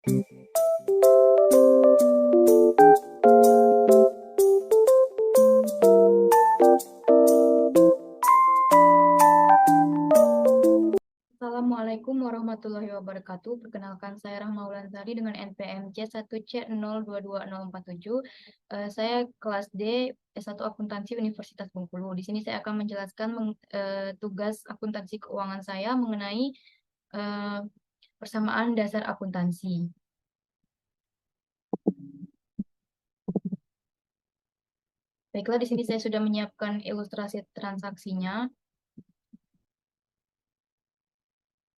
Assalamualaikum warahmatullahi wabarakatuh. Perkenalkan, saya Rahma Wulansari dengan NPM C1C022047. Saya kelas D S1 Akuntansi Universitas Bengkulu. Di sini saya akan menjelaskan tugas akuntansi keuangan saya mengenai eh, persamaan dasar akuntansi. Baiklah, di sini saya sudah menyiapkan ilustrasi transaksinya.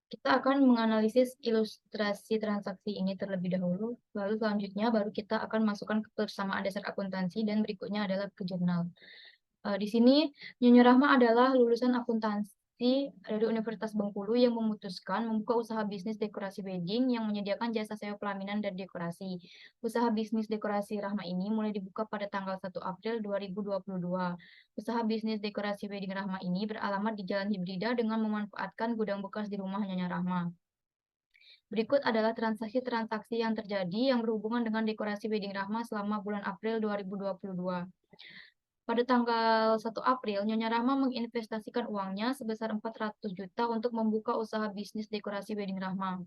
Kita akan menganalisis ilustrasi transaksi ini terlebih dahulu, lalu selanjutnya baru kita akan masukkan ke persamaan dasar akuntansi, dan berikutnya adalah ke jurnal. Di sini Nyonya Rahma adalah lulusan akuntansi dari Universitas Bengkulu yang memutuskan membuka usaha bisnis dekorasi wedding yang menyediakan jasa sewa pelaminan dan dekorasi. Usaha bisnis dekorasi Rahma ini mulai dibuka pada tanggal 1 April 2022. Usaha bisnis dekorasi wedding Rahma ini beralamat di Jalan Hibrida dengan memanfaatkan gudang bekas di rumah Nyonya Rahma. Berikut adalah transaksi-transaksi yang terjadi yang berhubungan dengan dekorasi wedding Rahma selama bulan April 2022. Pada tanggal 1 April, Nyonya Rahma menginvestasikan uangnya sebesar 400 juta untuk membuka usaha bisnis dekorasi wedding Rahma.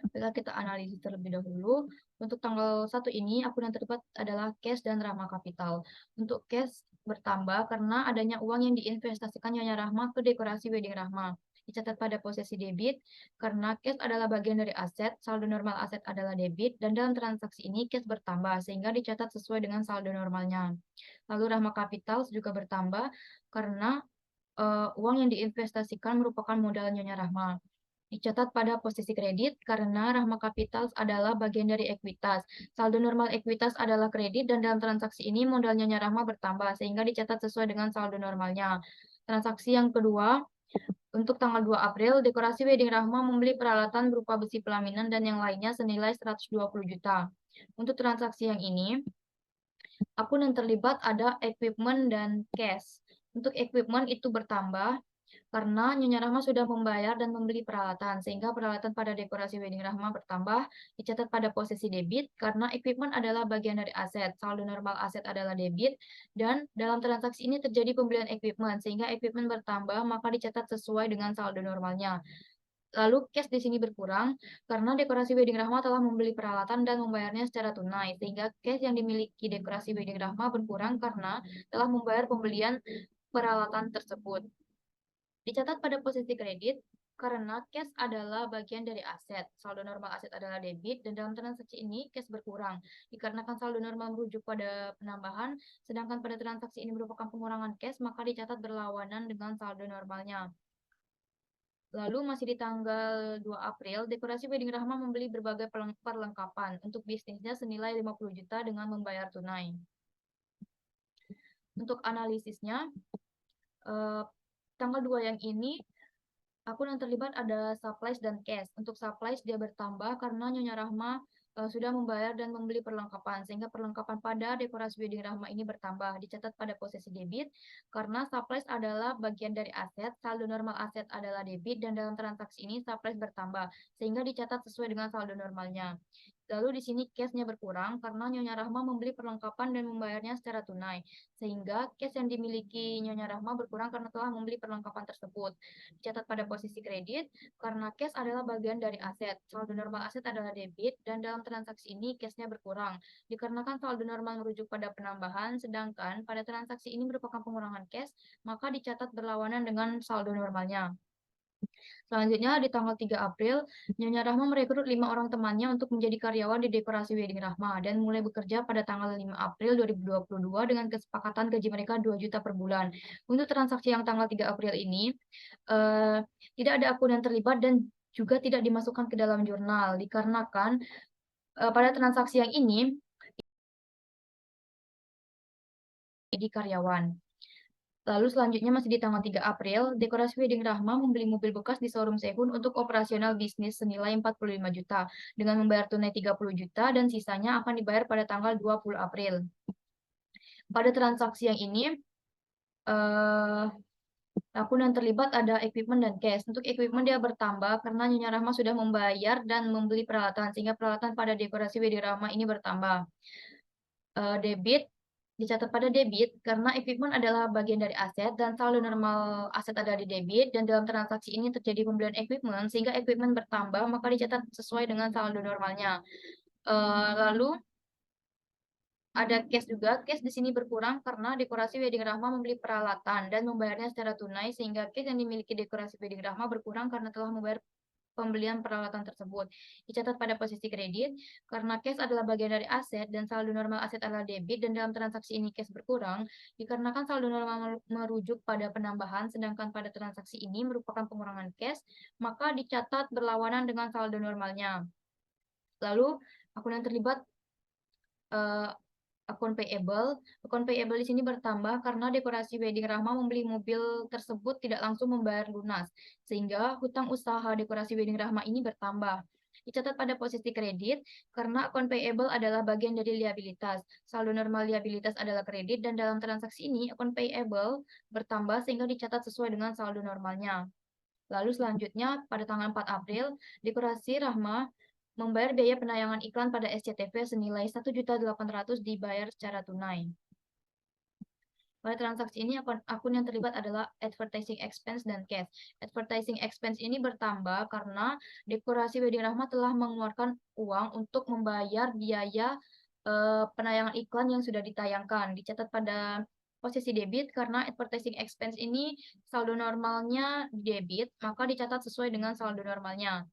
Bila kita analisis terlebih dahulu, untuk tanggal 1 ini akun yang terlibat adalah cash dan Rahma Capital. Untuk cash bertambah karena adanya uang yang diinvestasikan Nyonya Rahma ke dekorasi wedding Rahma. Dicatat pada posisi debit karena cash adalah bagian dari aset, saldo normal aset adalah debit, dan dalam transaksi ini cash bertambah sehingga dicatat sesuai dengan saldo normalnya. Lalu Rahma Capital juga bertambah karena uang yang diinvestasikan merupakan modal Nyonya Rahma. Dicatat pada posisi kredit karena Rahma Capital adalah bagian dari ekuitas. Saldo normal ekuitas adalah kredit dan dalam transaksi ini modal Nyonya Rahma bertambah sehingga dicatat sesuai dengan saldo normalnya. Transaksi yang kedua, untuk tanggal 2 April, dekorasi wedding Rahma membeli peralatan berupa besi pelaminan dan yang lainnya senilai 120 juta. Untuk transaksi yang ini, akun yang terlibat ada equipment dan cash. Untuk equipment itu bertambah karena Nyonya Rahma sudah membayar dan membeli peralatan, sehingga peralatan pada dekorasi wedding Rahma bertambah. Dicatat pada posisi debit karena equipment adalah bagian dari aset, saldo normal aset adalah debit, dan dalam transaksi ini terjadi pembelian equipment, sehingga equipment bertambah, maka dicatat sesuai dengan saldo normalnya. Lalu cash di sini berkurang karena dekorasi wedding Rahma telah membeli peralatan dan membayarnya secara tunai, sehingga cash yang dimiliki dekorasi wedding Rahma berkurang karena telah membayar pembelian peralatan tersebut. Dicatat pada posisi kredit karena cash adalah bagian dari aset, saldo normal aset adalah debit, dan dalam transaksi ini cash berkurang. Dikarenakan saldo normal merujuk pada penambahan, sedangkan pada transaksi ini merupakan pengurangan cash, maka dicatat berlawanan dengan saldo normalnya. Lalu masih di tanggal 2 April, dekorasi wedding Rahma membeli berbagai perlengkapan untuk bisnisnya senilai 50 juta dengan membayar tunai. Untuk analisisnya, tanggal 2 yang ini, akun yang terlibat ada supplies dan cash. Untuk supplies dia bertambah karena Nyonya Rahma sudah membayar dan membeli perlengkapan, sehingga perlengkapan pada dekorasi wedding Rahma ini bertambah. Dicatat pada posisi debit karena supplies adalah bagian dari aset, saldo normal aset adalah debit, dan dalam transaksi ini supplies bertambah, sehingga dicatat sesuai dengan saldo normalnya. Lalu di sini cash-nya berkurang karena Nyonya Rahma membeli perlengkapan dan membayarnya secara tunai, sehingga cash yang dimiliki Nyonya Rahma berkurang karena telah membeli perlengkapan tersebut. Dicatat pada posisi kredit karena cash adalah bagian dari aset, saldo normal aset adalah debit, dan dalam transaksi ini cash-nya berkurang. Dikarenakan saldo normal merujuk pada penambahan, sedangkan pada transaksi ini merupakan pengurangan cash, maka dicatat berlawanan dengan saldo normalnya. Selanjutnya, di tanggal 3 April, Nyonya Rahma merekrut 5 orang temannya untuk menjadi karyawan di dekorasi wedding Rahma dan mulai bekerja pada tanggal 5 April 2022 dengan kesepakatan gaji mereka 2 juta per bulan. Untuk transaksi yang tanggal 3 April ini, eh, tidak ada akun yang terlibat dan juga tidak dimasukkan ke dalam jurnal, dikarenakan pada transaksi yang ini, di karyawan. Lalu selanjutnya masih di tanggal 3 April, dekorasi wedding Rahma membeli mobil bekas di showroom Sehun untuk operasional bisnis senilai 45 juta dengan membayar tunai 30 juta dan sisanya akan dibayar pada tanggal 20 April. Pada transaksi yang ini, Akun yang terlibat ada equipment dan cash. Untuk equipment dia bertambah karena Nyonya Rahma sudah membayar dan membeli peralatan, sehingga peralatan pada dekorasi wedding Rahma ini bertambah. Debit dicatat pada debit karena equipment adalah bagian dari aset dan saldo normal aset ada di debit, dan dalam transaksi ini terjadi pembelian equipment sehingga equipment bertambah, maka dicatat sesuai dengan saldo normalnya. Lalu ada cash juga. Cash di sini berkurang karena dekorasi wedding Rahma membeli peralatan dan membayarnya secara tunai, sehingga cash yang dimiliki dekorasi wedding Rahma berkurang karena telah membayar pembelian peralatan tersebut. Dicatat pada posisi kredit karena cash adalah bagian dari aset dan saldo normal aset adalah debit, dan dalam transaksi ini cash berkurang dikarenakan saldo normal merujuk pada penambahan, sedangkan pada transaksi ini merupakan pengurangan cash, maka dicatat berlawanan dengan saldo normalnya. Lalu akun yang terlibat eh, akun payable. Akun payable di sini bertambah karena dekorasi wedding Rahma membeli mobil tersebut tidak langsung membayar lunas, sehingga hutang usaha dekorasi wedding Rahma ini bertambah. Dicatat pada posisi kredit karena akun payable adalah bagian dari liabilitas. Saldo normal liabilitas adalah kredit, dan dalam transaksi ini akun payable bertambah sehingga dicatat sesuai dengan saldo normalnya. Lalu selanjutnya pada tanggal 4 April, dekorasi Rahma membayar biaya penayangan iklan pada SCTV senilai 1.800.000 dibayar secara tunai. Pada transaksi ini akun yang terlibat adalah advertising expense dan cash. Advertising expense ini bertambah karena dekorasi wedding Rahma telah mengeluarkan uang untuk membayar biaya penayangan iklan yang sudah ditayangkan. Dicatat pada posisi debit karena advertising expense ini saldo normalnya debit, maka dicatat sesuai dengan saldo normalnya.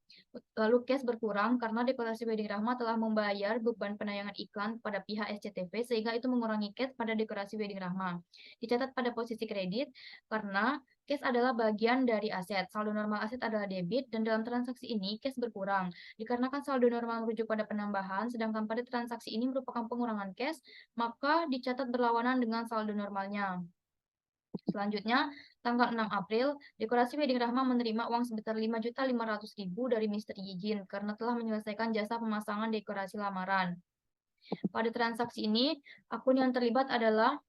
Lalu cash berkurang karena dekorasi wedding Rahma telah membayar beban penayangan iklan pada pihak SCTV, sehingga itu mengurangi cash pada dekorasi wedding Rahma. Dicatat pada posisi kredit karena cash adalah bagian dari aset. Saldo normal aset adalah debit, dan dalam transaksi ini cash berkurang dikarenakan saldo normal merujuk pada penambahan, sedangkan pada transaksi ini merupakan pengurangan cash, maka dicatat berlawanan dengan saldo normalnya. Selanjutnya, tanggal 6 April, dekorasi wedding Rahma menerima uang sebesar 5.500.000 dari Mr. Yijin karena telah menyelesaikan jasa pemasangan dekorasi lamaran. Pada transaksi ini, akun yang terlibat adalah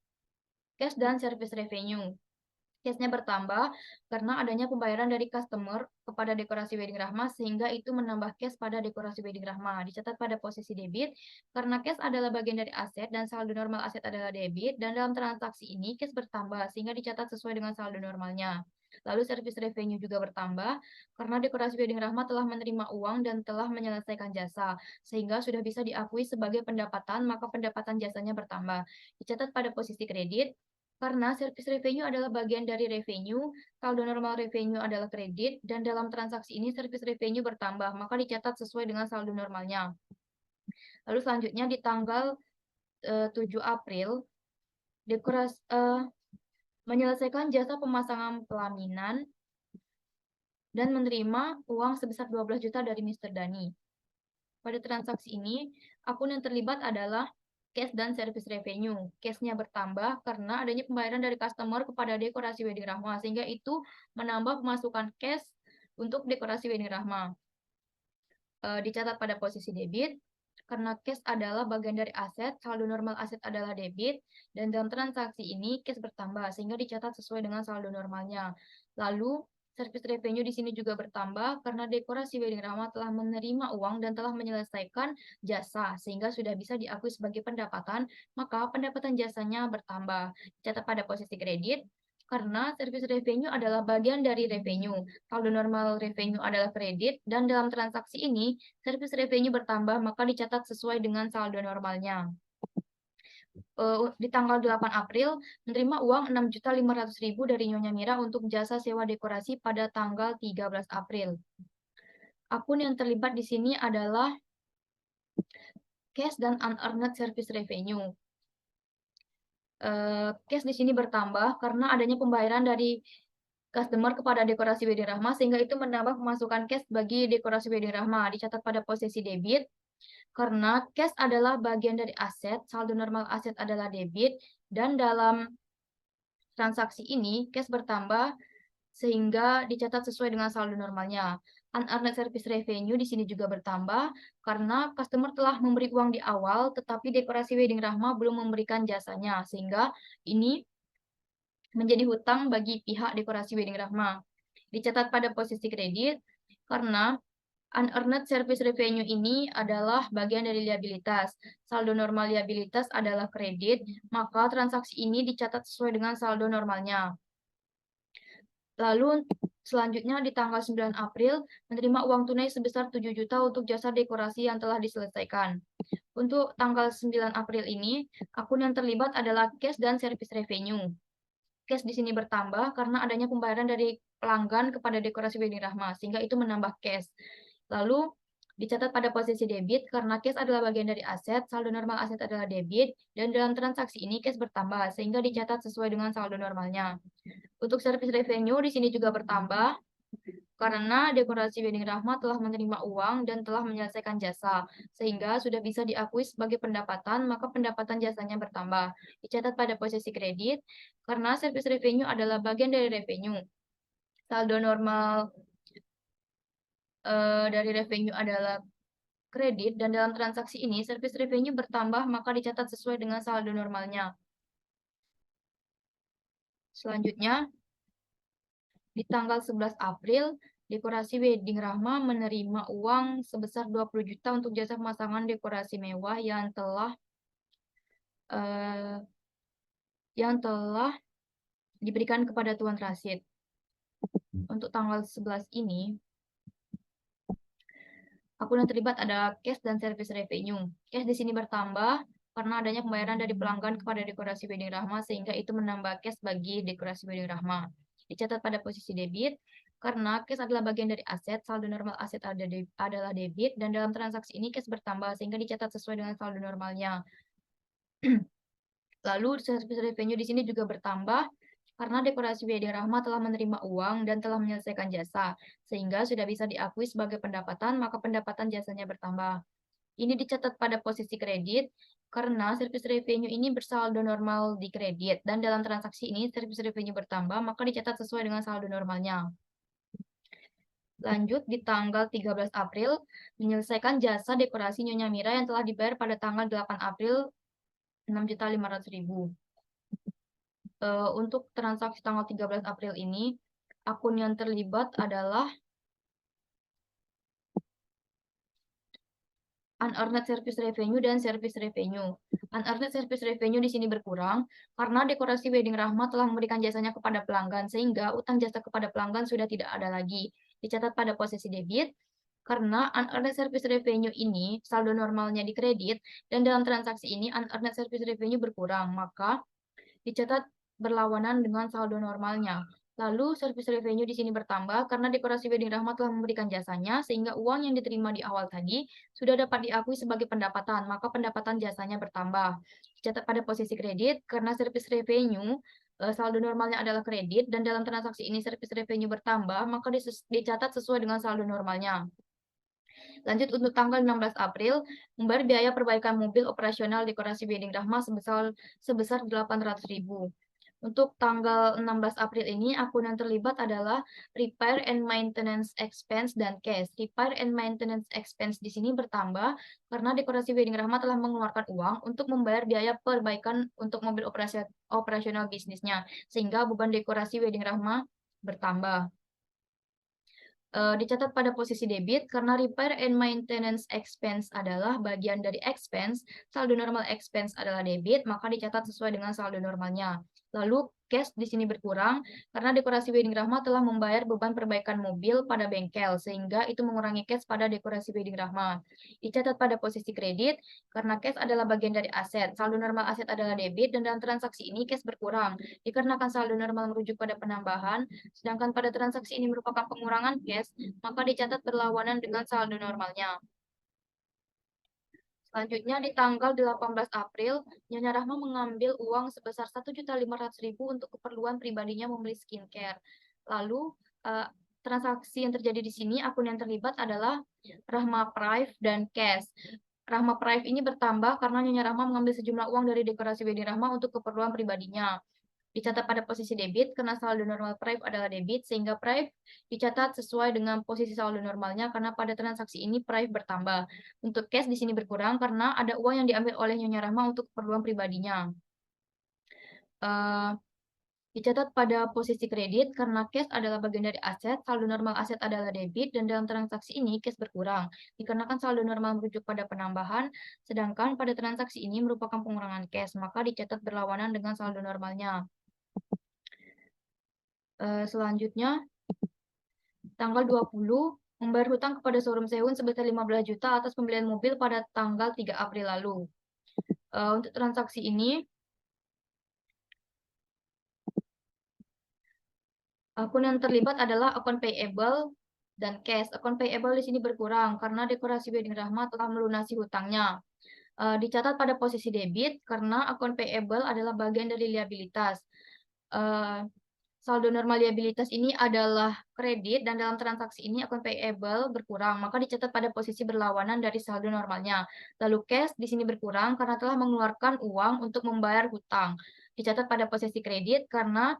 cash dan service revenue. Case-nya bertambah karena adanya pembayaran dari customer kepada dekorasi wedding Rahma, sehingga itu menambah cash pada dekorasi wedding Rahma. Dicatat pada posisi debit karena cash adalah bagian dari aset dan saldo normal aset adalah debit, dan dalam transaksi ini cash bertambah sehingga dicatat sesuai dengan saldo normalnya. Lalu service revenue juga bertambah karena dekorasi wedding Rahma telah menerima uang dan telah menyelesaikan jasa, sehingga sudah bisa diakui sebagai pendapatan, maka pendapatan jasanya bertambah. Dicatat pada posisi kredit karena service revenue adalah bagian dari revenue, saldo normal revenue adalah kredit, dan dalam transaksi ini service revenue bertambah, maka dicatat sesuai dengan saldo normalnya. Lalu selanjutnya di tanggal 7 April, dekorasi menyelesaikan jasa pemasangan pelaminan dan menerima uang sebesar 12 juta dari Mr. Dani. Pada transaksi ini, akun yang terlibat adalah cash dan service revenue. Cash-nya bertambah karena adanya pembayaran dari customer kepada dekorasi wedding Rahma, sehingga itu menambah pemasukan cash untuk dekorasi wedding Rahma. Dicatat pada posisi debit karena cash adalah bagian dari aset, saldo normal aset adalah debit, dan dalam transaksi ini cash bertambah sehingga dicatat sesuai dengan saldo normalnya. Lalu service revenue di sini juga bertambah karena dekorasi wedding Rahma telah menerima uang dan telah menyelesaikan jasa, sehingga sudah bisa diakui sebagai pendapatan, maka pendapatan jasanya bertambah. Dicatat pada posisi kredit karena service revenue adalah bagian dari revenue. Saldo normal revenue adalah kredit, dan dalam transaksi ini service revenue bertambah, maka dicatat sesuai dengan saldo normalnya. Di tanggal 8 April menerima uang 6.500.000 dari Nyonya Mira untuk jasa sewa dekorasi pada tanggal 13 April. Akun yang terlibat di sini adalah cash dan unearned service revenue. Cash di sini bertambah karena adanya pembayaran dari customer kepada dekorasi wedding Rahma, sehingga itu menambah pemasukan cash bagi dekorasi wedding Rahma. Dicatat pada posisi debit karena cash adalah bagian dari aset, saldo normal aset adalah debit, dan dalam transaksi ini cash bertambah sehingga dicatat sesuai dengan saldo normalnya. Unearned service revenue di sini juga bertambah karena customer telah memberi uang di awal, tetapi dekorasi wedding Rahma belum memberikan jasanya, sehingga ini menjadi hutang bagi pihak dekorasi wedding Rahma. Dicatat pada posisi kredit karena unearned service revenue ini adalah bagian dari liabilitas. Saldo normal liabilitas adalah kredit, maka transaksi ini dicatat sesuai dengan saldo normalnya. Lalu selanjutnya di tanggal 9 April menerima uang tunai sebesar 7 juta untuk jasa dekorasi yang telah diselesaikan. Untuk tanggal 9 April ini, akun yang terlibat adalah cash dan service revenue. Cash di sini bertambah karena adanya pembayaran dari pelanggan kepada dekorasi wedding Rahma, sehingga itu menambah cash. Lalu dicatat pada posisi debit karena cash adalah bagian dari aset, saldo normal aset adalah debit, dan dalam transaksi ini cash bertambah, sehingga dicatat sesuai dengan saldo normalnya. Untuk service revenue di sini juga bertambah karena dekorasi wedding Rahma telah menerima uang dan telah menyelesaikan jasa, sehingga sudah bisa diakui sebagai pendapatan, maka pendapatan jasanya bertambah. Dicatat pada posisi kredit karena service revenue adalah bagian dari revenue. Saldo normal dari revenue adalah kredit dan dalam transaksi ini service revenue bertambah, maka dicatat sesuai dengan saldo normalnya. Selanjutnya, di tanggal 11 April, dekorasi wedding Rahma menerima uang sebesar 20 juta untuk jasa pemasangan dekorasi mewah eh, yang telah diberikan kepada Tuan Rasid. Untuk tanggal 11 ini, akun yang terlibat ada cash dan service revenue. Cash di sini bertambah karena adanya pembayaran dari pelanggan kepada dekorasi wedding Rahma, sehingga itu menambah cash bagi dekorasi wedding Rahma. Dicatat pada posisi debit karena cash adalah bagian dari aset, saldo normal aset adalah debit, dan dalam transaksi ini cash bertambah sehingga dicatat sesuai dengan saldo normalnya. Lalu service revenue di sini juga bertambah karena dekorasi wedding Rahma telah menerima uang dan telah menyelesaikan jasa, sehingga sudah bisa diakui sebagai pendapatan, maka pendapatan jasanya bertambah. Ini dicatat pada posisi kredit karena service revenue ini bersaldo normal di kredit, dan dalam transaksi ini service revenue bertambah, maka dicatat sesuai dengan saldo normalnya. Lanjut di tanggal 13 April, menyelesaikan jasa dekorasi Nyonya Mira yang telah dibayar pada tanggal 8 April 6.500.000. Untuk transaksi tanggal 13 April ini, akun yang terlibat adalah unearned service revenue dan service revenue. Unearned service revenue di sini berkurang karena dekorasi wedding Rahma telah memberikan jasanya kepada pelanggan, sehingga utang jasa kepada pelanggan sudah tidak ada lagi. Dicatat pada posisi debit karena unearned service revenue ini saldo normalnya di kredit, dan dalam transaksi ini unearned service revenue berkurang, maka dicatat berlawanan dengan saldo normalnya. Lalu service revenue di sini bertambah karena dekorasi wedding Rahma telah memberikan jasanya, sehingga uang yang diterima di awal tadi sudah dapat diakui sebagai pendapatan, maka pendapatan jasanya bertambah. Dicatat pada posisi kredit karena service revenue saldo normalnya adalah kredit, dan dalam transaksi ini service revenue bertambah, maka dicatat sesuai dengan saldo normalnya. Lanjut untuk tanggal 16 April, membayar biaya perbaikan mobil operasional dekorasi wedding Rahma sebesar 800.000. Untuk tanggal 16 April ini, akun yang terlibat adalah repair and maintenance expense dan cash. Repair and maintenance expense di sini bertambah karena dekorasi wedding Rahma telah mengeluarkan uang untuk membayar biaya perbaikan untuk mobil operasional bisnisnya, sehingga beban dekorasi wedding Rahma bertambah. Dicatat pada posisi debit karena repair and maintenance expense adalah bagian dari expense, saldo normal expense adalah debit, maka dicatat sesuai dengan saldo normalnya. Lalu cash di sini berkurang karena dekorasi wedding Rahma telah membayar beban perbaikan mobil pada bengkel, sehingga itu mengurangi cash pada dekorasi wedding Rahma. Dicatat pada posisi kredit karena cash adalah bagian dari aset, saldo normal aset adalah debit, dan dalam transaksi ini cash berkurang dikarenakan saldo normal merujuk pada penambahan, sedangkan pada transaksi ini merupakan pengurangan cash, maka dicatat berlawanan dengan saldo normalnya. Selanjutnya di tanggal 18 April, Nyonya Rahma mengambil uang sebesar 1.500.000 untuk keperluan pribadinya membeli skincare. Lalu transaksi yang terjadi di sini, akun yang terlibat adalah Rahma Prive dan Cash. Rahma Prive ini bertambah karena Nyonya Rahma mengambil sejumlah uang dari dekorasi wedding Rahma untuk keperluan pribadinya. Dicatat pada posisi debit karena saldo normal Prive adalah debit, sehingga Prive dicatat sesuai dengan posisi saldo normalnya karena pada transaksi ini Prive bertambah. Untuk cash di sini berkurang karena ada uang yang diambil oleh Nyonya Rahma untuk keperluan pribadinya. Dicatat pada posisi kredit karena cash adalah bagian dari aset, saldo normal aset adalah debit, dan dalam transaksi ini cash berkurang. Dikarenakan saldo normal merujuk pada penambahan, sedangkan pada transaksi ini merupakan pengurangan cash, maka dicatat berlawanan dengan saldo normalnya. Selanjutnya, tanggal 20, membayar hutang kepada showroom Sehun sebesar 15 juta atas pembelian mobil pada tanggal 3 April lalu. Untuk transaksi ini, akun yang terlibat adalah akun payable dan cash. Akun payable di sini berkurang karena dekorasi wedding Rahma telah melunasi hutangnya. Dicatat pada posisi debit karena akun payable adalah bagian dari liabilitas. Saldo normal liabilitas ini adalah kredit dan dalam transaksi ini akun payable berkurang, maka dicatat pada posisi berlawanan dari saldo normalnya. Lalu cash di sini berkurang karena telah mengeluarkan uang untuk membayar hutang. Dicatat pada posisi kredit karena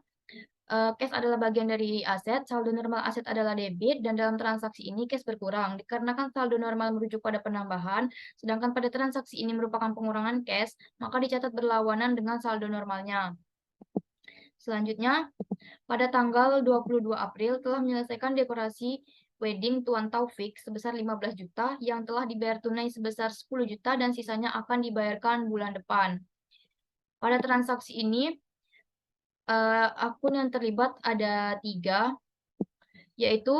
cash adalah bagian dari aset, saldo normal aset adalah debit, dan dalam transaksi ini cash berkurang. Dikarenakan saldo normal merujuk pada penambahan, sedangkan pada transaksi ini merupakan pengurangan cash, maka dicatat berlawanan dengan saldo normalnya. Selanjutnya, pada tanggal 22 April telah menyelesaikan dekorasi wedding Tuan Taufik sebesar 15 juta yang telah dibayar tunai sebesar 10 juta dan sisanya akan dibayarkan bulan depan. Pada transaksi ini, akun yang terlibat ada 3, yaitu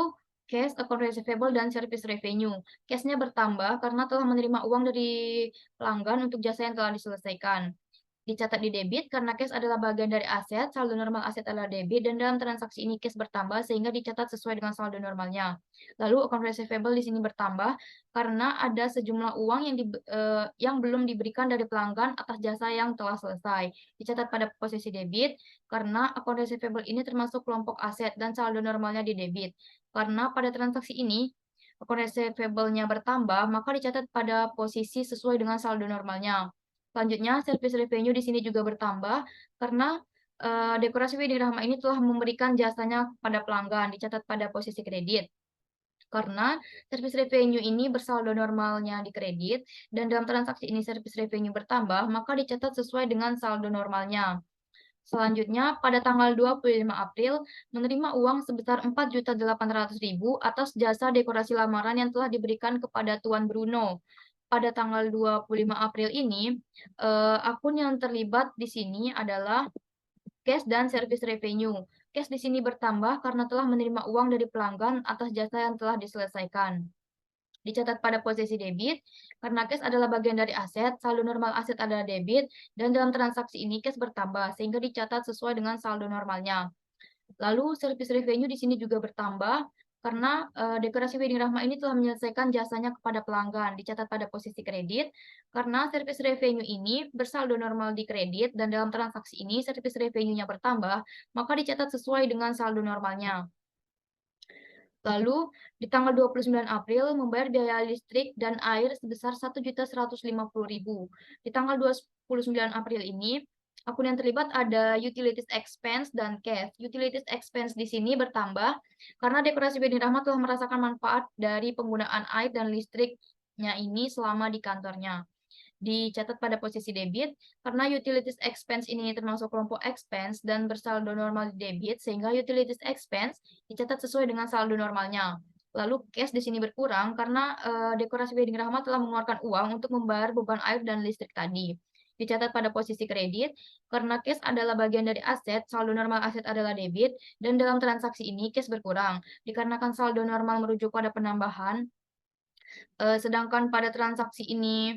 cash, account receivable, dan service revenue. Cash-nya bertambah karena telah menerima uang dari pelanggan untuk jasa yang telah diselesaikan. Dicatat di debit karena cash adalah bagian dari aset, saldo normal aset adalah debit, dan dalam transaksi ini cash bertambah sehingga dicatat sesuai dengan saldo normalnya. Lalu account receivable di sini bertambah karena ada sejumlah uang yang belum diberikan dari pelanggan atas jasa yang telah selesai. Dicatat pada posisi debit karena account receivable ini termasuk kelompok aset dan saldo normalnya di debit. Karena pada transaksi ini account receivable-nya bertambah, maka dicatat pada posisi sesuai dengan saldo normalnya. Selanjutnya, service revenue di sini juga bertambah karena dekorasi wedding Rahma ini telah memberikan jasanya kepada pelanggan, dicatat pada posisi kredit. Karena service revenue ini bersaldo normalnya di kredit dan dalam transaksi ini service revenue bertambah, maka dicatat sesuai dengan saldo normalnya. Selanjutnya, pada tanggal 25 April, menerima uang sebesar 4.800.000 atas jasa dekorasi lamaran yang telah diberikan kepada Tuan Bruno. Pada tanggal 25 April ini, akun yang terlibat di sini adalah cash dan service revenue. Cash di sini bertambah karena telah menerima uang dari pelanggan atas jasa yang telah diselesaikan. Dicatat pada posisi debit, karena cash adalah bagian dari aset, saldo normal aset adalah debit, dan dalam transaksi ini cash bertambah, sehingga dicatat sesuai dengan saldo normalnya. Lalu service revenue di sini juga bertambah, karena dekorasi wedding Rahma ini telah menyelesaikan jasanya kepada pelanggan, dicatat pada posisi kredit, karena service revenue ini bersaldo normal di kredit, dan dalam transaksi ini service revenue-nya bertambah, maka dicatat sesuai dengan saldo normalnya. Lalu, di tanggal 29 April membayar biaya listrik dan air sebesar 1.150.000. Di tanggal 29 April ini, akun yang terlibat ada utilities expense dan cash. Utilities expense di sini bertambah karena dekorasi wedding Rahma telah merasakan manfaat dari penggunaan air dan listriknya ini selama di kantornya. Dicatat pada posisi debit karena utilities expense ini termasuk kelompok expense dan bersaldo normal di debit sehingga utilities expense dicatat sesuai dengan saldo normalnya. Lalu cash di sini berkurang karena dekorasi wedding Rahma telah mengeluarkan uang untuk membayar beban air dan listrik tadi. Dicatat pada posisi kredit karena cash adalah bagian dari aset, saldo normal aset adalah debit, dan dalam transaksi ini cash berkurang. Dikarenakan saldo normal merujuk pada penambahan, sedangkan pada transaksi ini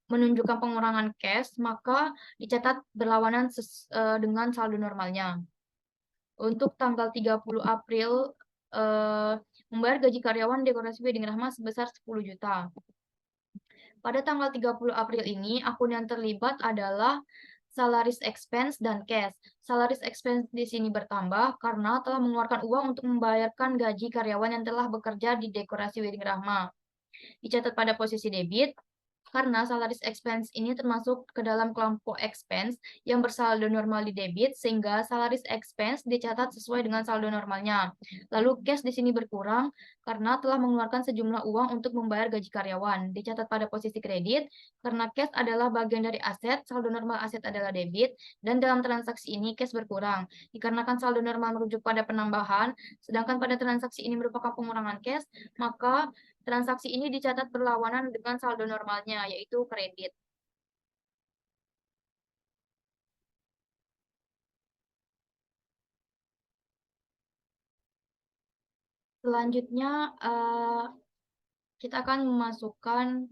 menunjukkan pengurangan cash, maka dicatat berlawanan dengan saldo normalnya. Untuk tanggal 30 April, membayar gaji karyawan dekorasi wedding Rahma sebesar 10 juta. Pada tanggal 30 April ini, akun yang terlibat adalah salaries expense dan cash. Salaries expense di sini bertambah karena telah mengeluarkan uang untuk membayarkan gaji karyawan yang telah bekerja di dekorasi wedding Rahma. Dicatat pada posisi debit, Karena salaries expense ini termasuk ke dalam kelompok expense yang bersaldo normal di debit, sehingga salaries expense dicatat sesuai dengan saldo normalnya. Lalu cash di sini berkurang karena telah mengeluarkan sejumlah uang untuk membayar gaji karyawan. Dicatat pada posisi kredit, karena cash adalah bagian dari aset, saldo normal aset adalah debit, dan dalam transaksi ini cash berkurang. Dikarenakan saldo normal merujuk pada penambahan, sedangkan pada transaksi ini merupakan pengurangan cash, maka transaksi ini dicatat berlawanan dengan saldo normalnya, yaitu kredit. Selanjutnya, kita akan memasukkan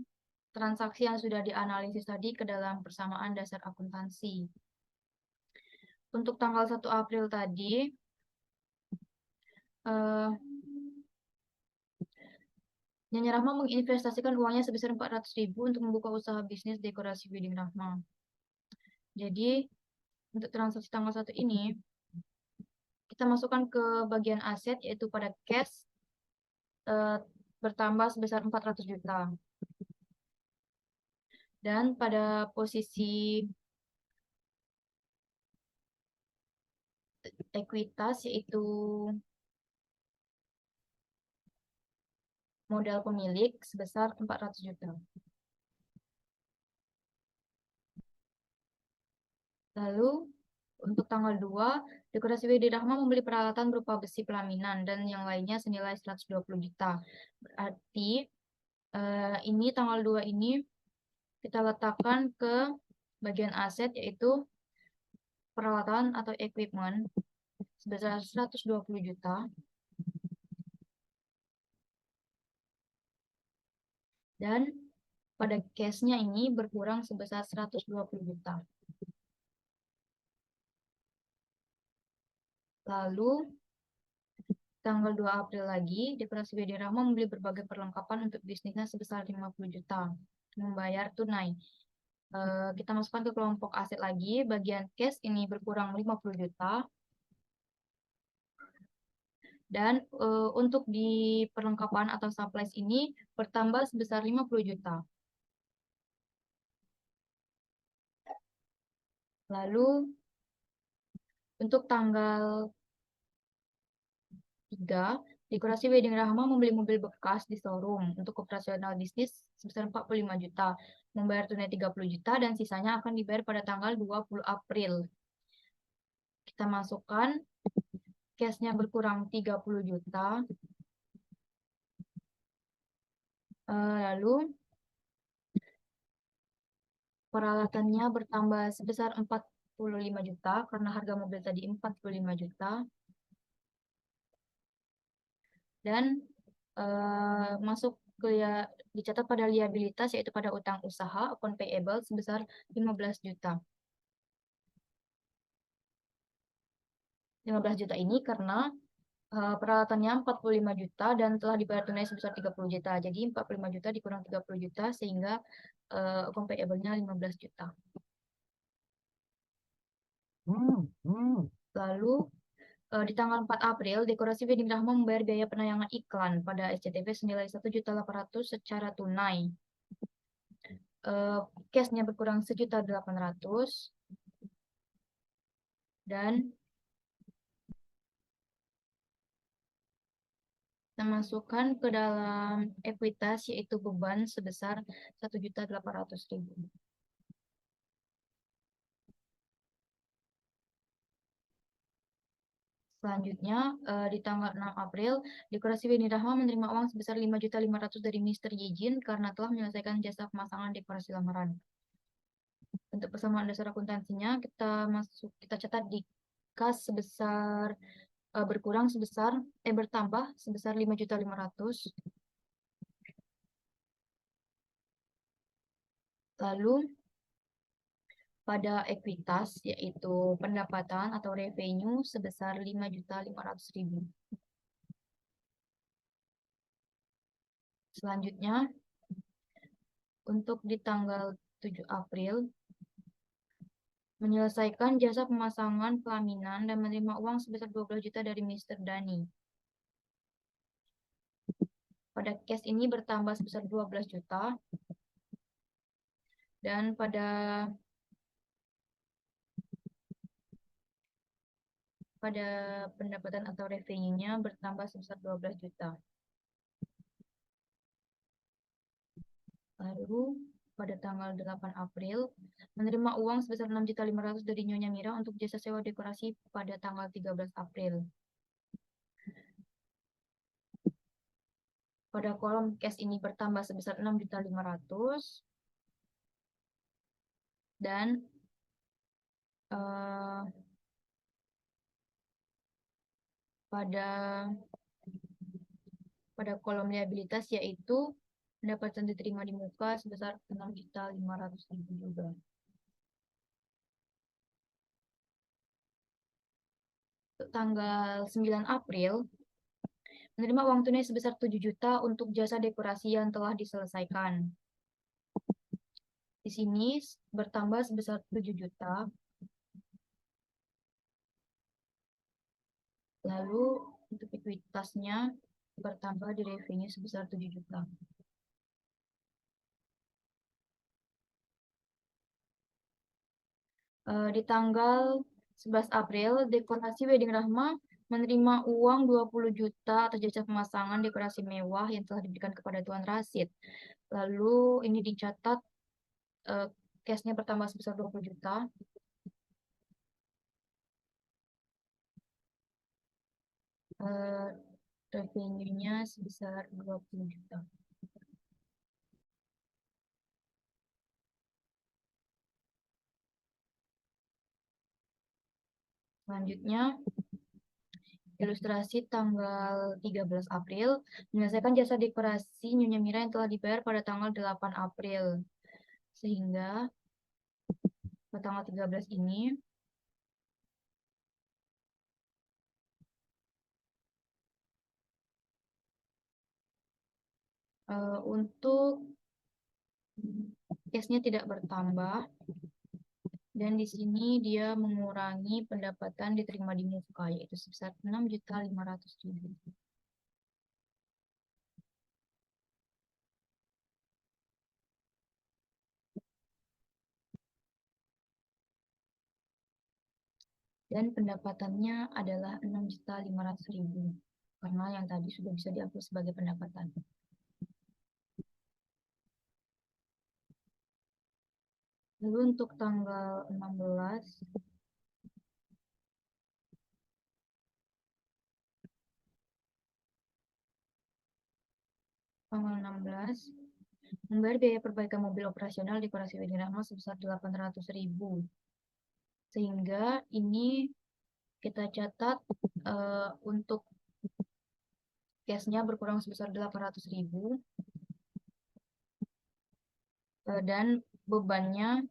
transaksi yang sudah dianalisis tadi ke dalam persamaan dasar akuntansi. Untuk tanggal 1 April tadi, Nyonya Rahma menginvestasikan uangnya sebesar 400.000 untuk membuka usaha bisnis dekorasi wedding Rahma. Jadi, untuk transaksi tanggal 1 ini, kita masukkan ke bagian aset, yaitu pada cash, bertambah sebesar 400 juta. Dan pada posisi ekuitas, yaitu modal pemilik sebesar 400 juta. Lalu, untuk tanggal 2, Dekorasi WD Rahma membeli peralatan berupa besi pelaminan dan yang lainnya senilai 120 juta. Berarti, ini tanggal 2 ini kita letakkan ke bagian aset, yaitu peralatan atau equipment sebesar 120 juta. Dan pada cashnya ini berkurang sebesar 120 juta. Lalu, tanggal 2 April lagi, Dekorasi WD Rahma membeli berbagai perlengkapan untuk bisnisnya sebesar 50 juta. Membayar tunai. Kita masukkan ke kelompok aset lagi, bagian cash ini berkurang 50 juta. Dan untuk di perlengkapan atau supplies ini bertambah sebesar 50 juta. Lalu, untuk tanggal 3, Dekorasi Wedding Rahma membeli mobil bekas di showroom untuk operasional bisnis sebesar 45 juta, membayar tunai 30 juta, dan sisanya akan dibayar pada tanggal 20 April. Kita masukkan, cashnya berkurang 30 juta. Lalu, peralatannya bertambah sebesar 45 juta, karena harga mobil tadi 45 juta. Dan masuk ke dicatat pada liabilitas, yaitu pada utang usaha account payable sebesar 15 juta. 15 juta ini karena peralatannya 45 juta dan telah dibayar tunai sebesar 30 juta. Jadi 45 juta dikurang 30 juta sehingga account payable-nya 15 juta. Lalu di tanggal 4 April, Dekorasi Wedding Rahma membayar biaya penayangan iklan pada SCTV senilai 1.800.000 secara tunai. Cashnya berkurang 1.800.000 dan kita masukkan ke dalam ekuitas, yaitu beban sebesar 1.800.000. Selanjutnya, di tanggal 6 April, Dekorasi Wedding Rahma menerima uang sebesar 5.500.000 dari Mr. Yejin karena telah menyelesaikan jasa pemasangan dekorasi lamaran. Untuk persamaan dasar akuntansinya, kita catat di kas sebesar bertambah sebesar 5.500.000. Lalu pada ekuitas, yaitu pendapatan atau revenue sebesar 5.500.000. Selanjutnya, untuk di tanggal 7 April, menyelesaikan jasa pemasangan pelaminan dan menerima uang sebesar 12 juta dari Mr. Dani. Pada cash ini bertambah sebesar 12 juta. Dan pada pendapatan atau revenue-nya bertambah sebesar 12 juta. Lalu pada tanggal 8 April menerima uang sebesar 6.500.000 dari Nyonya Mira untuk jasa sewa dekorasi pada tanggal 13 April. Pada kolom cash ini bertambah sebesar 6.500.000 dan pada kolom liabilitas yaitu pendapatan diterima di muka sebesar 6.500.000 juga. Untuk tanggal 9 April menerima uang tunai sebesar 7 juta untuk jasa dekorasi yang telah diselesaikan. Di sini bertambah sebesar 7 juta. Lalu untuk ekuitasnya bertambah di revenue sebesar 7 juta. Di tanggal 11 April, dekorasi Wedding Rahma menerima uang 20 juta atas jasa pemasangan dekorasi mewah yang telah diberikan kepada Tuan Rasid. Lalu ini dicatat cash-nya bertambah sebesar 20 juta. Revenue-nya sebesar 20 juta. Selanjutnya, ilustrasi tanggal 13 April, menyelesaikan jasa dekorasi Nyonya Mira yang telah dibayar pada tanggal 8 April. Sehingga pada tanggal 13 ini, untuk cashnya tidak bertambah, dan di sini dia mengurangi pendapatan diterima di muka, yaitu sebesar 6.500.000. Dan pendapatannya adalah 6.500.000 karena yang tadi sudah bisa dihapus sebagai pendapatan. Lalu untuk tanggal 16 membayar biaya perbaikan mobil operasional dekorasi Wedding Rahma sebesar 800.000. Sehingga ini kita catat untuk cashnya berkurang sebesar 800.000 dan bebannya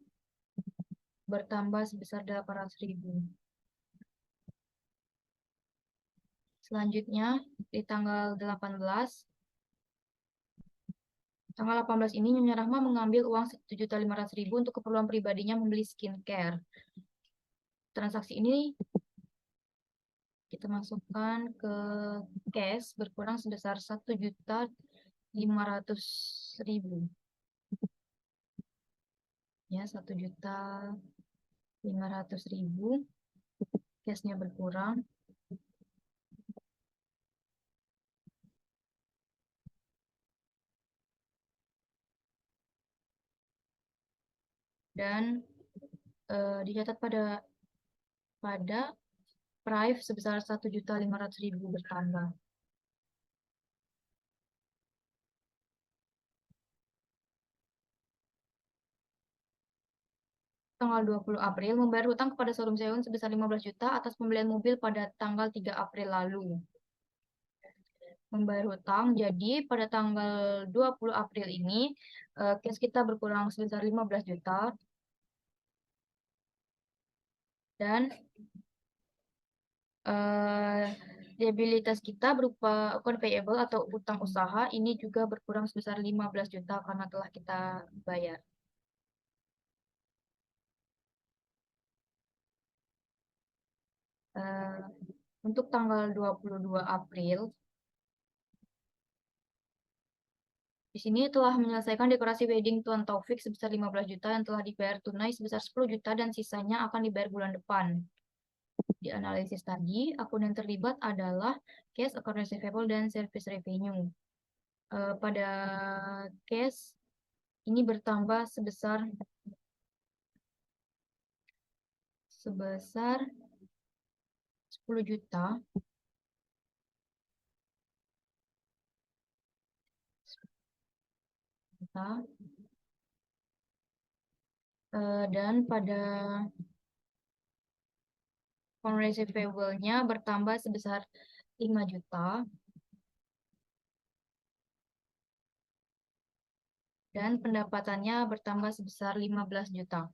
bertambah sebesar 800.000. Selanjutnya di tanggal 18 ini Nyonya Rahma mengambil uang 1.500.000 untuk keperluan pribadinya membeli skincare. Transaksi ini kita masukkan ke cash berkurang sebesar 1.500.000. Ya, 1.500.000. Cashnya berkurang. Dan dicatat pada price sebesar 1.500.000 bertambah. Tanggal 20 April membayar hutang kepada showroom Seun sebesar 15 juta atas pembelian mobil pada tanggal 3 April lalu. Membayar hutang, jadi pada tanggal 20 April ini cash kita berkurang sebesar 15 juta dan liabilitas kita berupa account payable atau utang usaha ini juga berkurang sebesar 15 juta karena telah kita bayar. Untuk tanggal 22 April Di sini telah menyelesaikan dekorasi wedding Tuan Taufik sebesar 15 juta yang telah dibayar tunai sebesar 10 juta dan sisanya akan dibayar bulan depan. Di analisis tadi, akun yang terlibat adalah cash, account receivable, dan service revenue. Pada cash ini bertambah sebesar 10 juta dan pada account receivable-nya bertambah sebesar 5 juta dan pendapatannya bertambah sebesar 15 juta.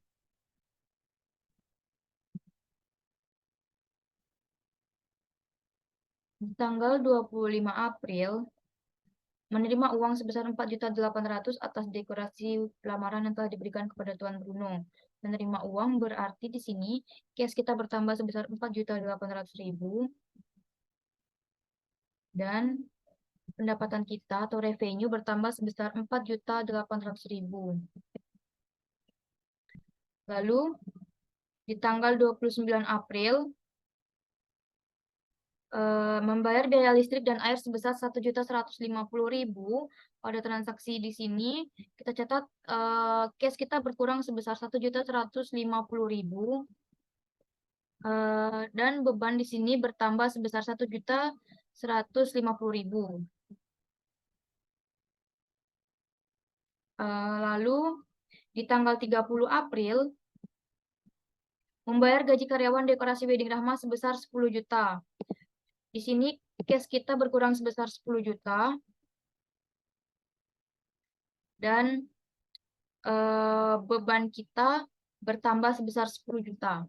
Di tanggal 25 April, menerima uang sebesar 4.800.000 atas dekorasi lamaran yang telah diberikan kepada Tuan Bruno. Menerima uang berarti di sini cash kita bertambah sebesar 4.800.000 dan pendapatan kita atau revenue bertambah sebesar 4.800.000. Lalu di tanggal 29 April membayar biaya listrik dan air sebesar 1.150.000. Pada transaksi di sini kita catat cash kita berkurang sebesar 1.150.000 dan beban di sini bertambah sebesar 1.150.000. Lalu di tanggal 30 April membayar gaji karyawan dekorasi wedding Rahma sebesar 10 juta. Di sini cash kita berkurang sebesar 10 juta dan beban kita bertambah sebesar 10 juta.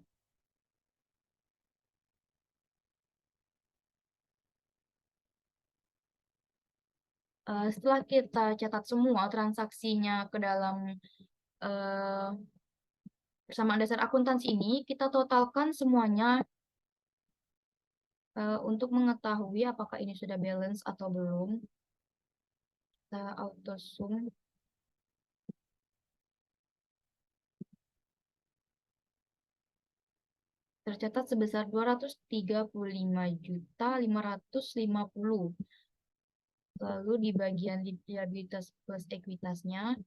Setelah kita catat semua transaksinya ke dalam persamaan dasar akuntansi ini, kita totalkan semuanya untuk mengetahui apakah ini sudah balance atau belum. Kita auto sum. Tercatat sebesar 235.550. Lalu di bagian liabilitas plus ekuitasnya,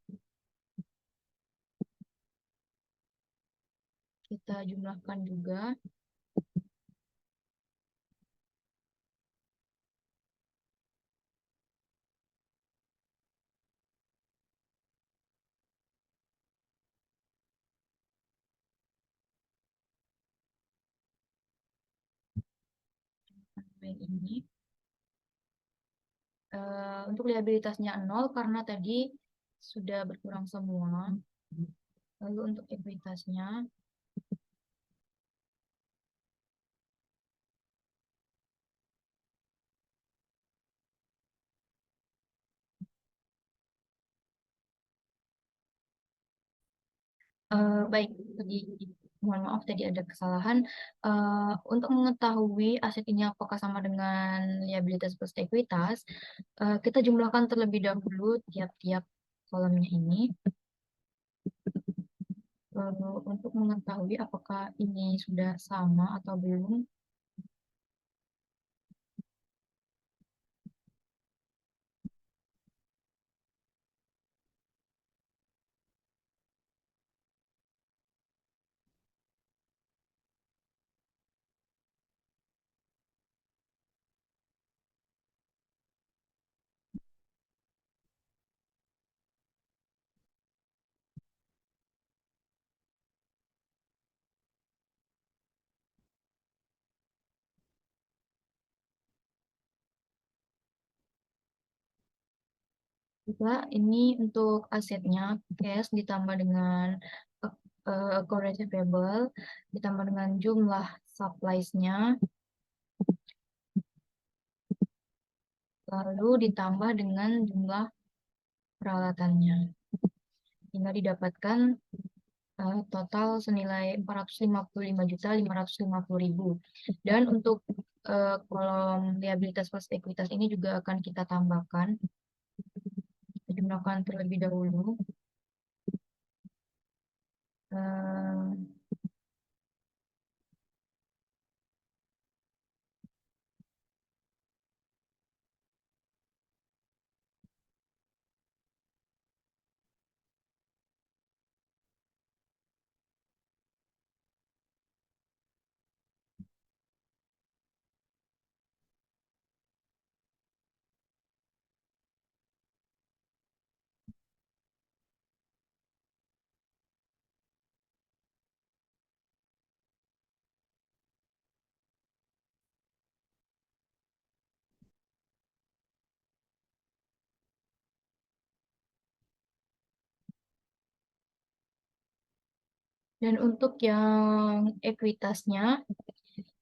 kita jumlahkan juga. Ini. Untuk liabilitasnya 0 karena tadi sudah berkurang semua. Lalu untuk ekuitasnya, baik, mohon maaf tadi ada kesalahan. Untuk mengetahui aset ini apakah sama dengan liabilitas plus ekuitas, kita jumlahkan terlebih dahulu tiap-tiap kolomnya ini. Untuk mengetahui apakah ini sudah sama atau belum. Juga ini untuk asetnya cash ditambah dengan account receivable ditambah dengan jumlah supplies-nya lalu ditambah dengan jumlah peralatannya hingga didapatkan total senilai 455.550.000. Dan untuk kolom liabilitas plus ekuitas ini juga akan kita tambahkan. Kita gunakan terlebih dahulu. Eh, dan untuk yang ekuitasnya,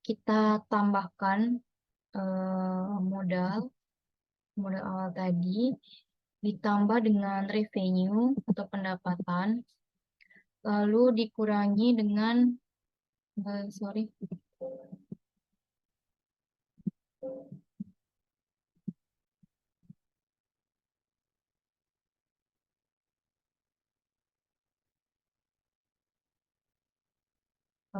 kita tambahkan modal modal awal tadi ditambah dengan revenue atau pendapatan, lalu dikurangi dengan sorry,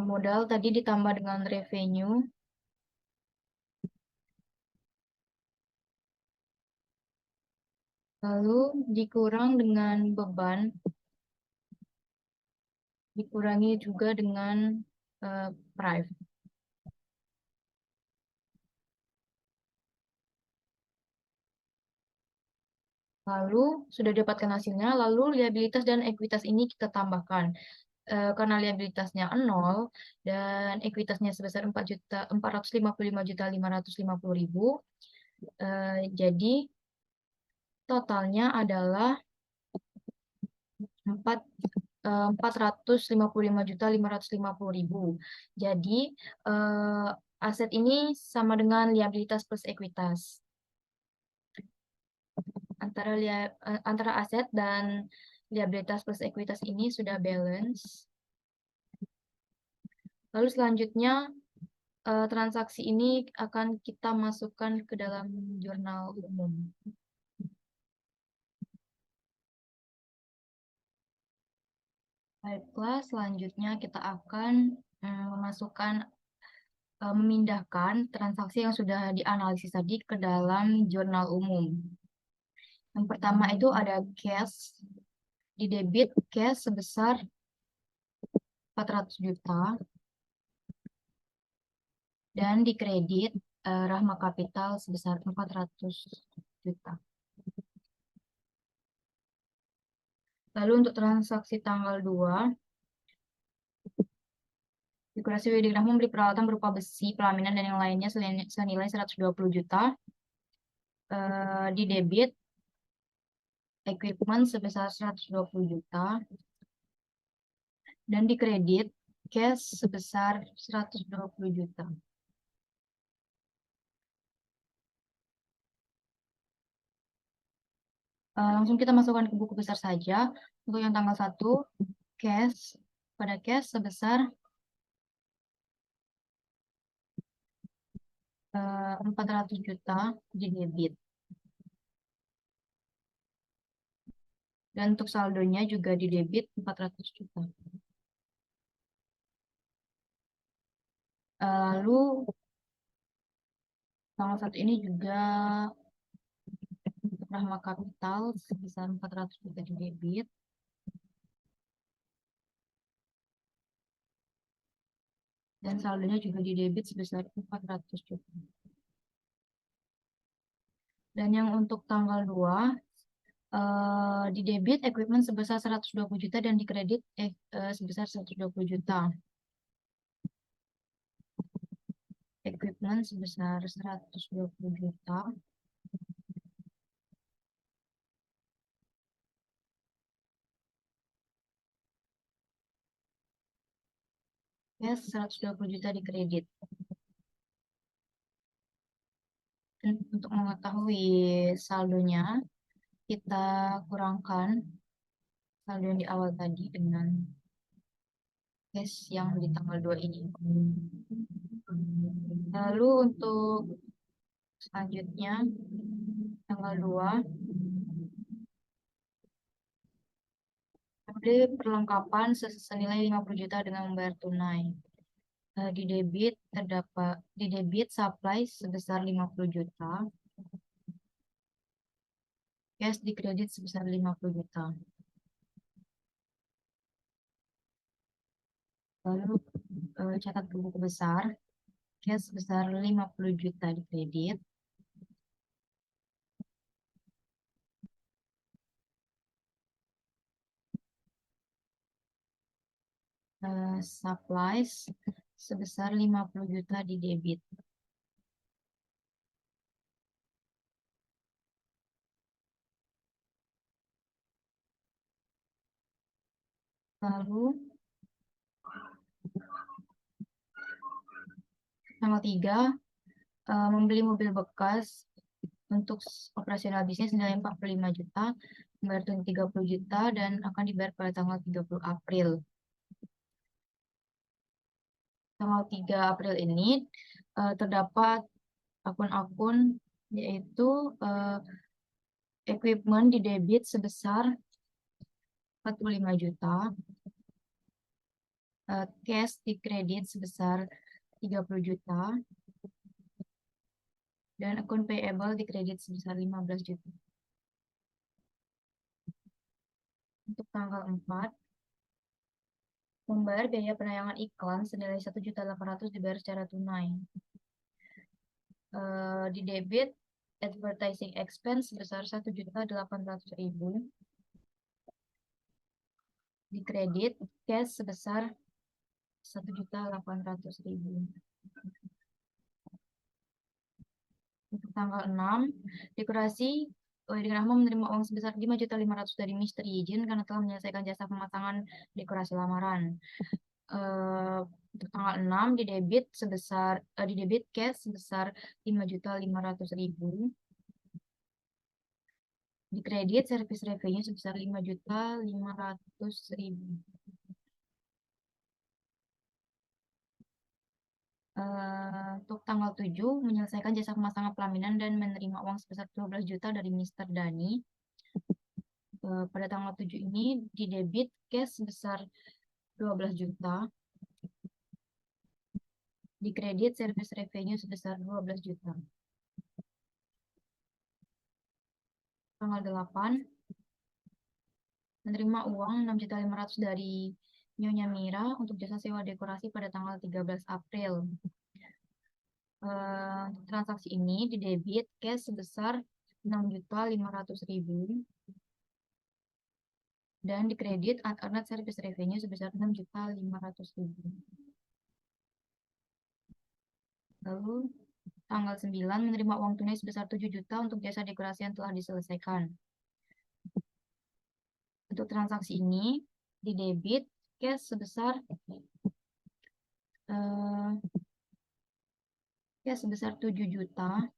modal tadi ditambah dengan revenue, lalu dikurang dengan beban, dikurangi juga dengan price. Lalu sudah dapatkan hasilnya, lalu liabilitas dan ekuitas ini kita tambahkan. Karena liabilitasnya 0 dan ekuitasnya sebesar 4.455.550.000, jadi totalnya adalah 455.550.000. Jadi aset ini sama dengan liabilitas plus ekuitas. Antara aset dan liabilitas plus ekuitas ini sudah balance. Lalu selanjutnya transaksi ini akan kita masukkan ke dalam jurnal umum. Baiklah, selanjutnya kita akan memindahkan transaksi yang sudah dianalisis tadi ke dalam jurnal umum. Yang pertama itu ada cash, di debit cash sebesar 400 juta, dan di kredit Rahma Kapital sebesar 400 juta. Lalu untuk transaksi tanggal 2, Dekorasi Wedding Rahma membeli peralatan berupa besi, pelaminan, dan yang lainnya senilai 120 juta. Di debit, equipment sebesar 120 juta. Dan di kredit, cash sebesar 120 juta. Langsung kita masukkan ke buku besar saja. Untuk yang tanggal 1, pada cash sebesar 400 juta di debit. Dan untuk saldonya juga di debit 400 juta. Lalu tanggal 1 ini juga untuk Rahma Kapital sebesar 400 juta di debit. Dan saldonya juga di debit sebesar 400 juta. Dan yang untuk tanggal 2, di debit equipment sebesar 120 juta dan di kredit sebesar 120 juta. Equipment sebesar 120 juta. Yes, 120 juta di kredit. Dan untuk mengetahui saldonya, kita kurangkan saldo yang di awal tadi dengan cash yang di tanggal 2 ini. Lalu untuk selanjutnya, tanggal 2, Kode perlengkapan senilai 50 juta dengan membayar tunai. Di debit supply sebesar 50 juta. Cash di kredit sebesar 50 juta. Lalu catat ke buku besar. Cash sebesar 50 juta di kredit. Supplies sebesar 50 juta di debit. Lalu tanggal 3 membeli mobil bekas untuk operasional bisnis nilai 45 juta, membayar tunai 30 juta dan akan dibayar pada tanggal 30 April. Tanggal 3 April ini terdapat akun-akun yaitu equipment di debit sebesar 45 juta, cash di kredit sebesar 30 juta, dan akun payable di kredit sebesar 15 juta. Untuk tanggal 4, membayar biaya penayangan iklan senilai 1.800.000 dibayar secara tunai. Di debit, advertising expense sebesar 1.800.000. Di kredit, cash sebesar 1.800.000. Untuk tanggal 6, dekorasi Wedding Rahma menerima uang sebesar 5.500.000 dari Mr. Yijin karena telah menyelesaikan jasa pemasangan dekorasi lamaran. Untuk tanggal 6 di debit cash sebesar 5.500.000. Di kredit service revenue sebesar 5.500.000. Untuk tanggal 7 menyelesaikan jasa pemasangan pelaminan dan menerima uang sebesar 12 juta dari Mr. Dani. Pada tanggal 7 ini di debit cash sebesar 12 juta. Di kredit service revenue sebesar 12 juta. Tanggal 8 menerima uang 6.500.000 dari Nyonya Mira untuk jasa sewa dekorasi pada tanggal 13 April. Untuk transaksi ini di debit cash sebesar 6.500.000 dan di kredit unearned service revenue sebesar 6.500.000. Lalu tanggal 9 menerima uang tunai sebesar 7 juta untuk jasa dekorasi yang telah diselesaikan. Untuk transaksi ini di debit cash sebesar 7 juta.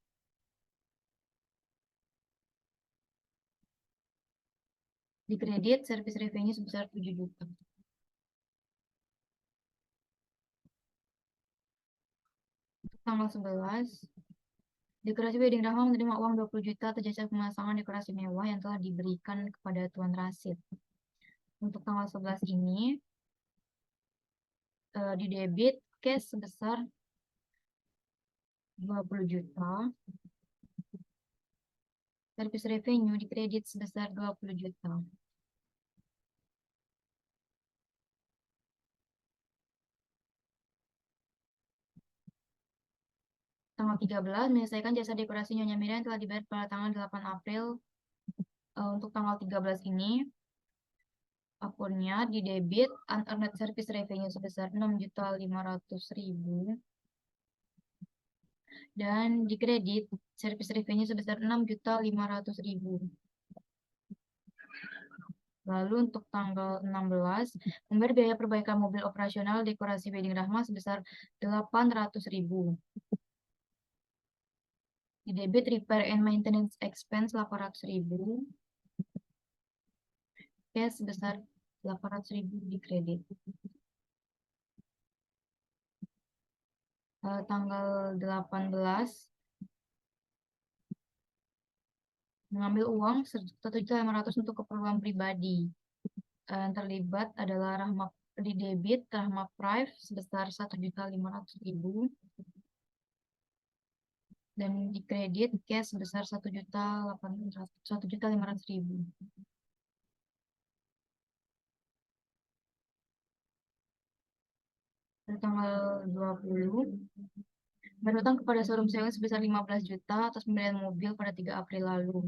Di kredit service revenue sebesar 7 juta. Untuk tanggal 11 dekorasi Wedding Rahma menerima uang 20 juta atas jasa pemasangan dekorasi mewah yang telah diberikan kepada Tuan Rasid. Untuk tanggal 11 ini di debit cash sebesar 20 juta. Service revenue di kredit sebesar 20 juta. Tanggal 13 menyelesaikan jasa dekorasi Nyonya Mira yang telah dibayar pada tanggal 8 April. Untuk tanggal 13 ini akunnya di debit unearned service revenue sebesar 6.500.000 dan di kredit service revenue sebesar 6.500.000. Lalu untuk tanggal 16 membayar biaya perbaikan mobil operasional dekorasi Wedding Rahma sebesar 800.000. Di debit repair and maintenance expense 800.000. Cash sebesar 800.000 di kredit. Tanggal 18 mengambil uang 1.500.000 untuk keperluan pribadi. Yang terlibat adalah di debit Rahma Prive sebesar 1.500.000 dan di kredit cash sebesar 1.500.000. Pada tanggal 20 berhutang kepada showroom sales sebesar 15 juta atas pembelian mobil pada 3 April lalu.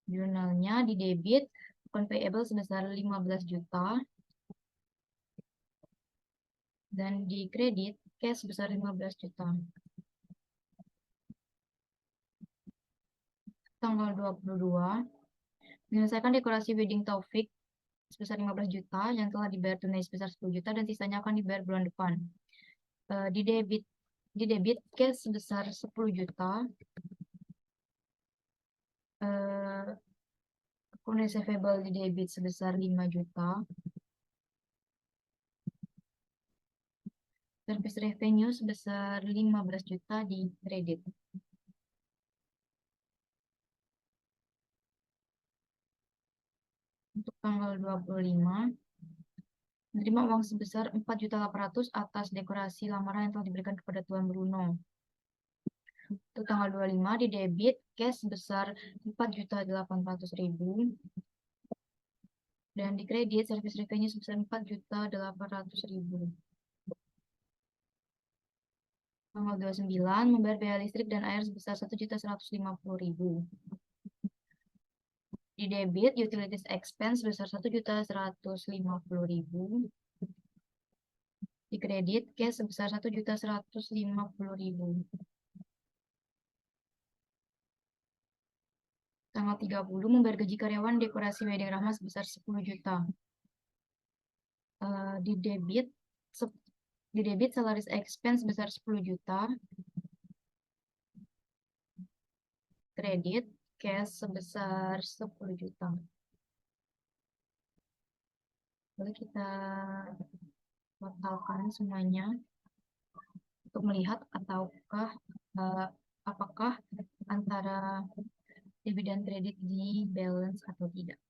Jurnalnya di debit account payable sebesar 15 juta dan di kredit cash sebesar 15 juta. Tanggal 22 menyelesaikan dekorasi wedding Taufik sebesar 15 juta yang telah dibayar tunai sebesar 10 juta dan sisanya akan dibayar bulan depan. Di debit cash sebesar 10 juta. Akun receivable di debit sebesar 5 juta. Service revenue sebesar 15 juta di kredit. Untuk tanggal 25, menerima uang sebesar 4.800.000 atas dekorasi lamaran yang telah diberikan kepada Tuan Bruno. Untuk tanggal 25 di debit cash sebesar 4.800.000 dan di kredit service revenue sebesar 4.800.000. Tanggal 29 membayar biaya listrik dan air sebesar 1.150.000. Di debit utilities expense sebesar 1.150.000. Di kredit cash sebesar 1.150.000. Tanggal 30 membayar gaji karyawan dekorasi wedding Rahma sebesar 10 juta. Di debit salaries expense sebesar 10 juta. Kredit cash sebesar 10 juta. Lalu kita totalkan semuanya untuk melihat apakah antara debit dan kredit di balance atau tidak.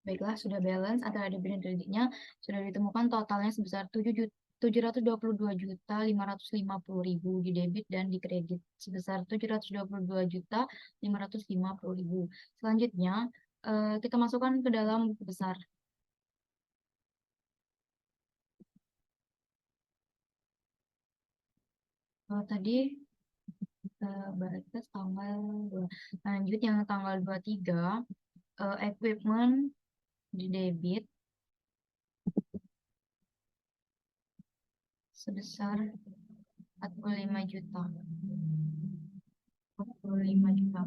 Baiklah, sudah balance antara debit dan kreditnya. Sudah ditemukan totalnya sebesar 722.550.000 di debit dan di kredit sebesar 722.550.000. Selanjutnya, kita masukkan ke dalam buku besar. Tadi batas tanggal 2. Lanjut yang tanggal 23, equipment di debit sebesar 45 juta. 45 juta.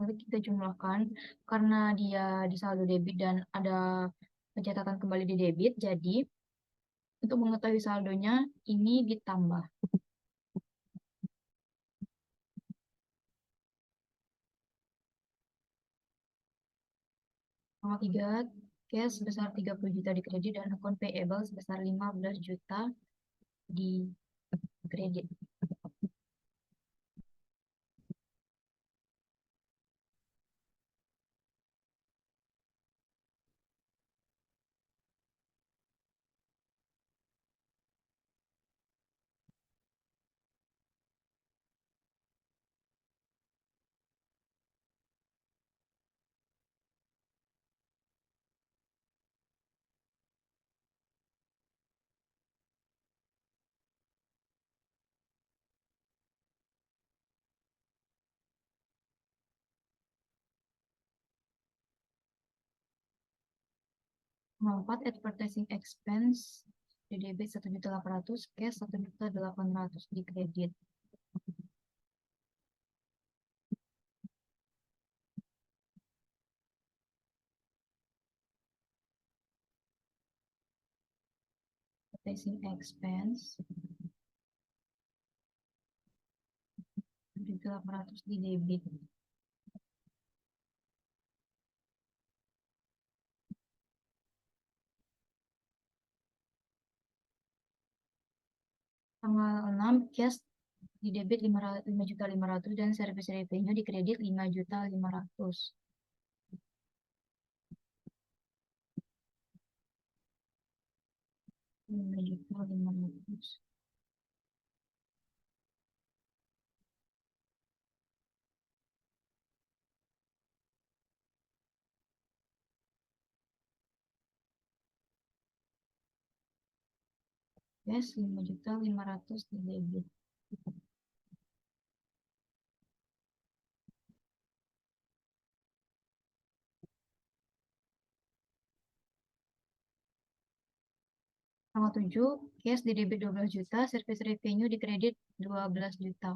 Lalu kita jumlahkan karena dia di saldo debit dan ada pencatatan kembali di debit, jadi untuk mengetahui saldonya ini ditambah. Tanggal 3, cash sebesar 30 juta di kredit dan akun payable sebesar 15 juta di kredit. Nomor 4, advertising expense di debit 1.800.000, cash 1.800.000 di kredit. Servicing expense 800 di debit. Tanggal 6 cash di debit 5.500.000 dan service revenue di kredit 5.500.000. 5.500.000. Cash 5.500.000 di debit. Tanggal 7, cash di debit 12 juta, service revenue di kredit 12 juta.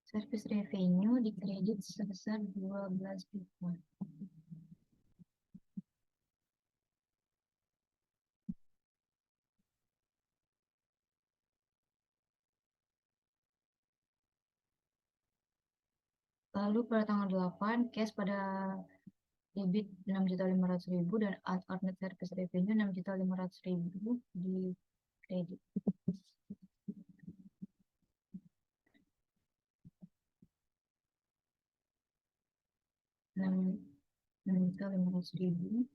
Service revenue di kredit sebesar 12 juta. Lalu pada tanggal 8, cash pada debit 6.500.000 dan alternate service revenue 6.500.000 di kredit. 6.500.000.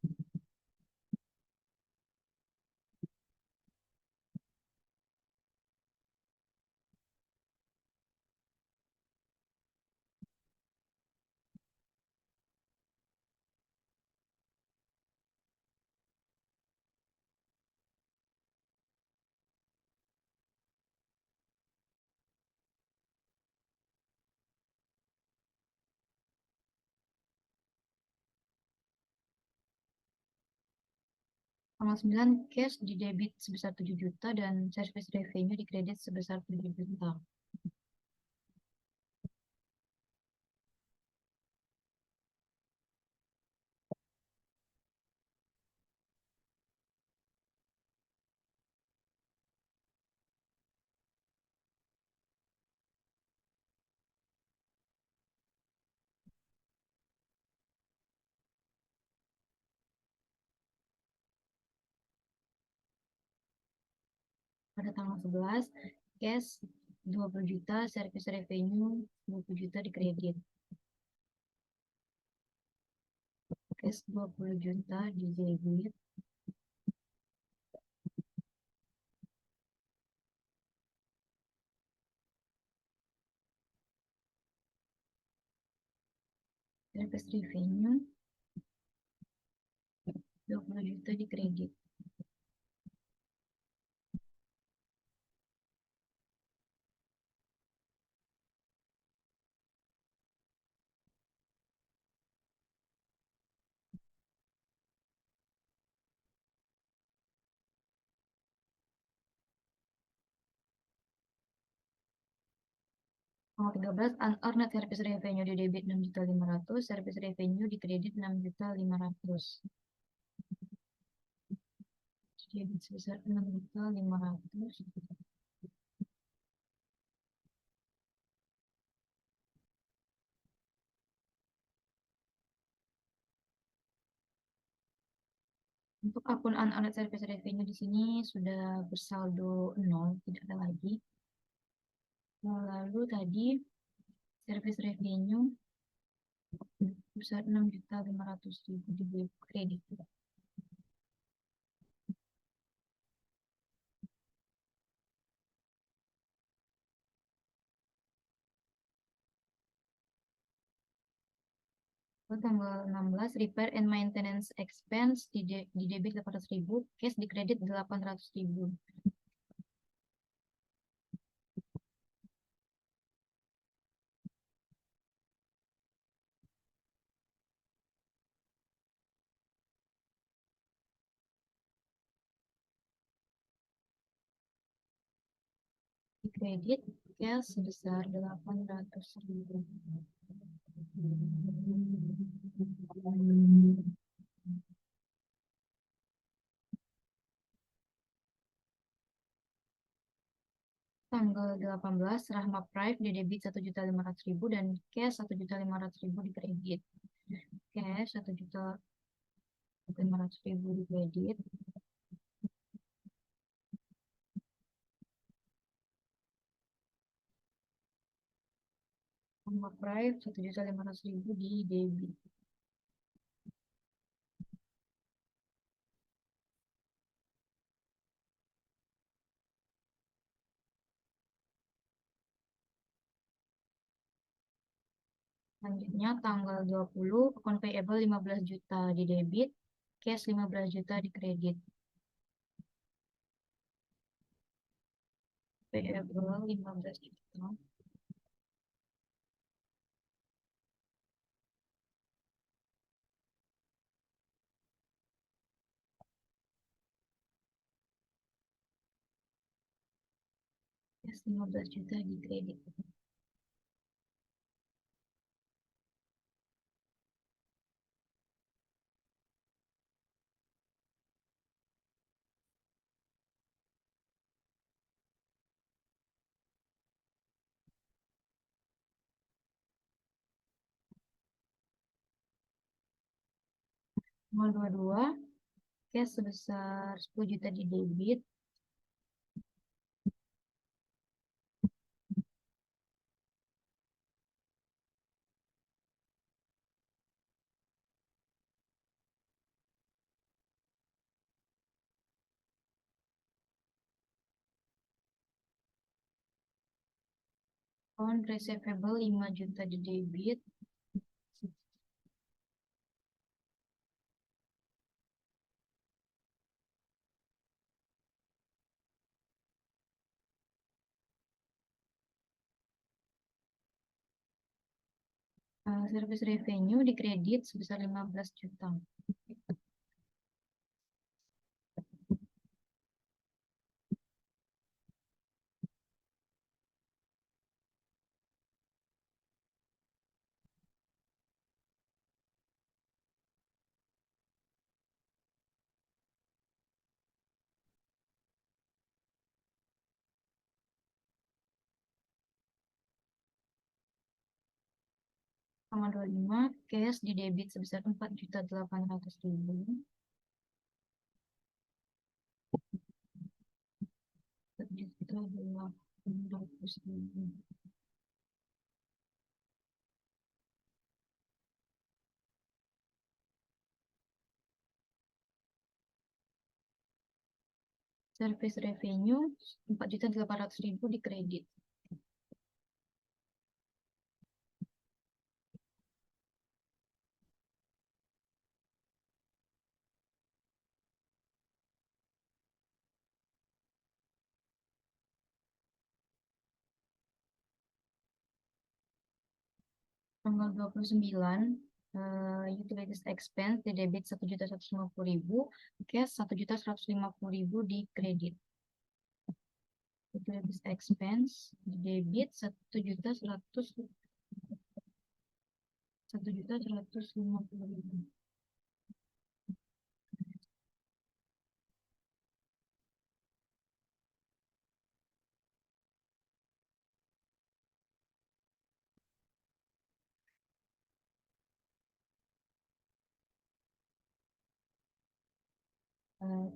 Tanggal 9, cash di debit sebesar 7 juta dan service revenue di kredit sebesar 7 juta. Pada tanggal 11, cash 20 juta, service revenue 20 juta di kredit. Cash 20 juta di debit. Service revenue 20 juta di kredit. Tanggal 13, unearned service revenue di debit 6.500.000, service revenue di kredit 6.500.000. Debit sebesar 6.500.000. Untuk akun unearned service revenue di sini sudah bersaldo 0, tidak ada lagi. Lalu tadi service revenue besar 6.500.000 di kredit. Lalu tanggal 16, repair and maintenance expense di debit 800.000, cash di kredit 800.000. Di kredit cash sebesar 800.000. Tanggal 18, Rahma Prive di debit 1.500.000 dan cash 1.500.000 di kredit. Cash 1.500.000 di kredit. Rahma Prive 1.500.000 di debit. Selanjutnya tanggal 20, account payable 15 juta di debit, cash 15 juta di kredit. Payable 15 juta. Cash 15 juta di kredit. Tanggal 22, cash sebesar 10 juta di debit, account receivable 5 juta di debit, service revenue di kredit sebesar 15 juta. Tanggal 25, cash di debit sebesar 4.800.000. 4.800.000. Service revenue 4.800.000 di kredit. Tanggal 29, utilities expense di debit 1.150.000, cash 1.150.000 di kredit. Utilities expense di debit 1.150.000. Eh,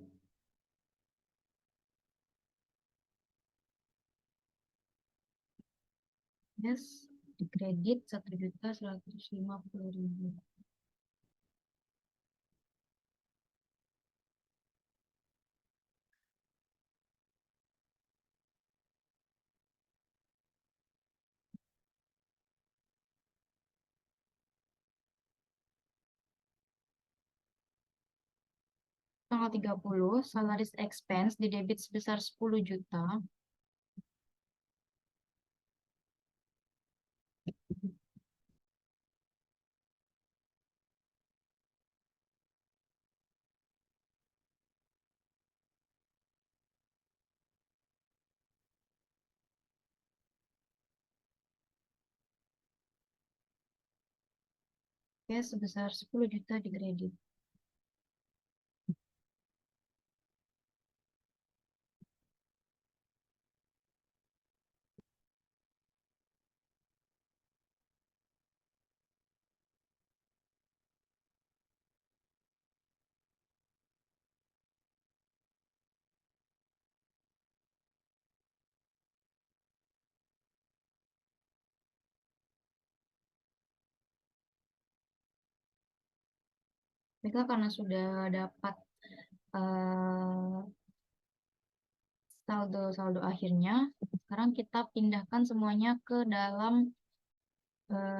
Cash di kredit 1.150.000. Tanggal 30, salaries expense di debit sebesar 10 juta. Cash sebesar 10 juta di kredit. Mereka karena sudah dapat eh, saldo akhirnya, sekarang kita pindahkan semuanya ke dalam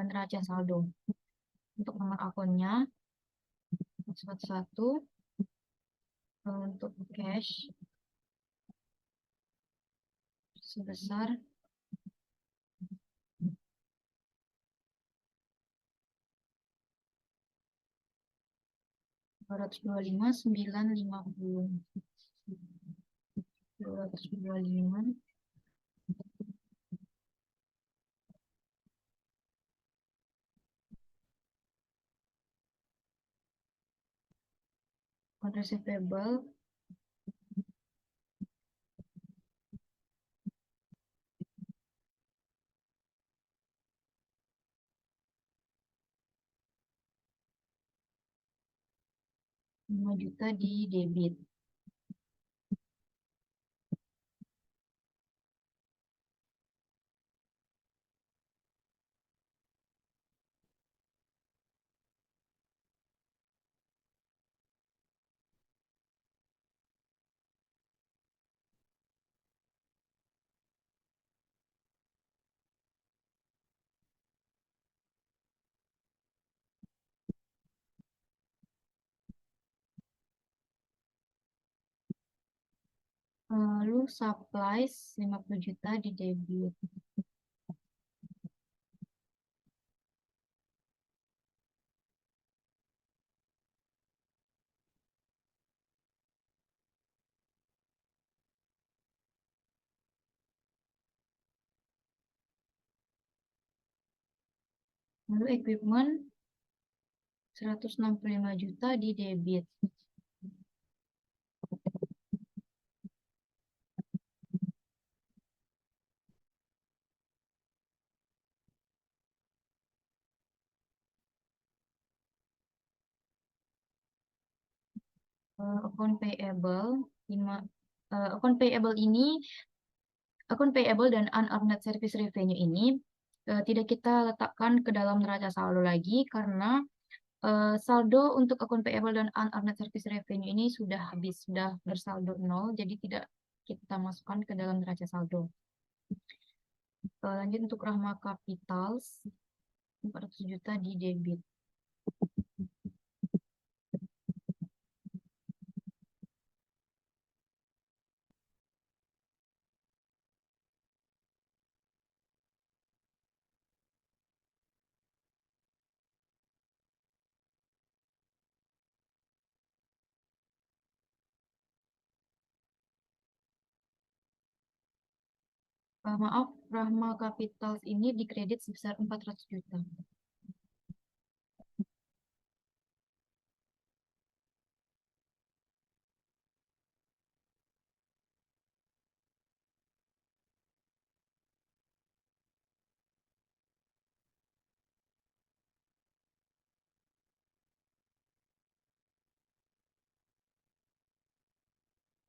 neraca saldo. Untuk nomor akunnya, satu-satu. Untuk cash sebesar 225.950. 225. Receivable 5 juta di debit. Lalu supplies 50 juta di debit. Lalu equipment 165 juta di debit. Account payable 5, account payable ini, account payable dan unearned service revenue ini tidak kita letakkan ke dalam neraca saldo lagi karena saldo untuk akun payable dan unearned service revenue ini sudah habis, sudah bersaldo nol, jadi tidak kita masukkan ke dalam neraca saldo. Lanjut untuk Rahma Capitals 400 juta di debit. Maaf, Rahma Capitals ini dikredit sebesar 400 juta.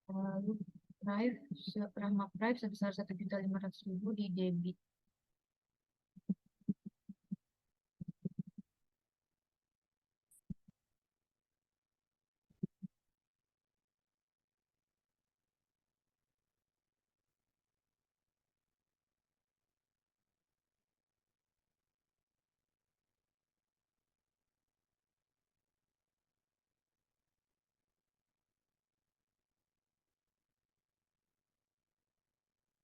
Lalu Rahma Prive sebesar 1.500.000 di debit.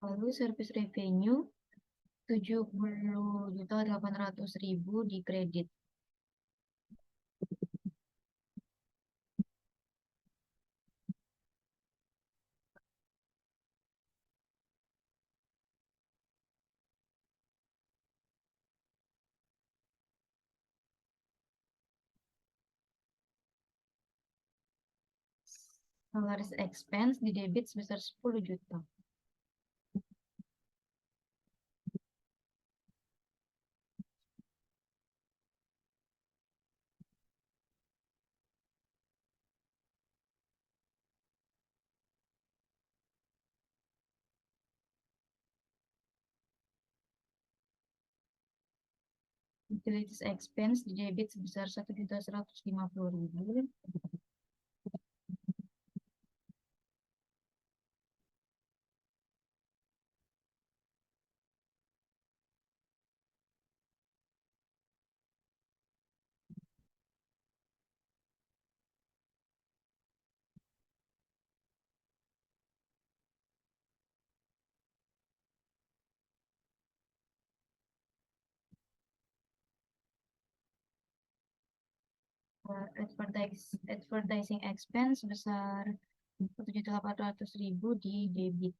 Lalu service revenue 70.800.000 di kredit. Salaris expense di debit sebesar 10 juta. Utilities expense di debit sebesar 1.150.000. Advertising expense sebesar 1.800.000 di debit.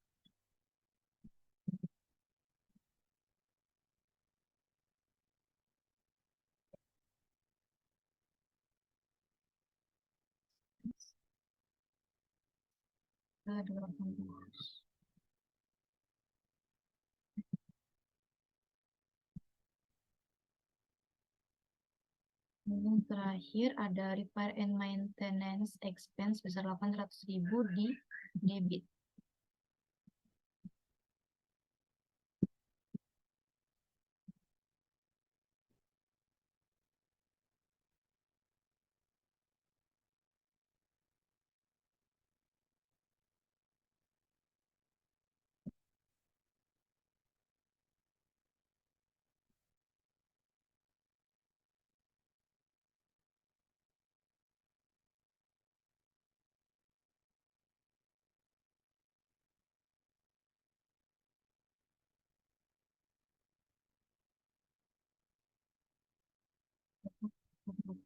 Yang terakhir ada repair and maintenance expense sebesar 800.000 di debit.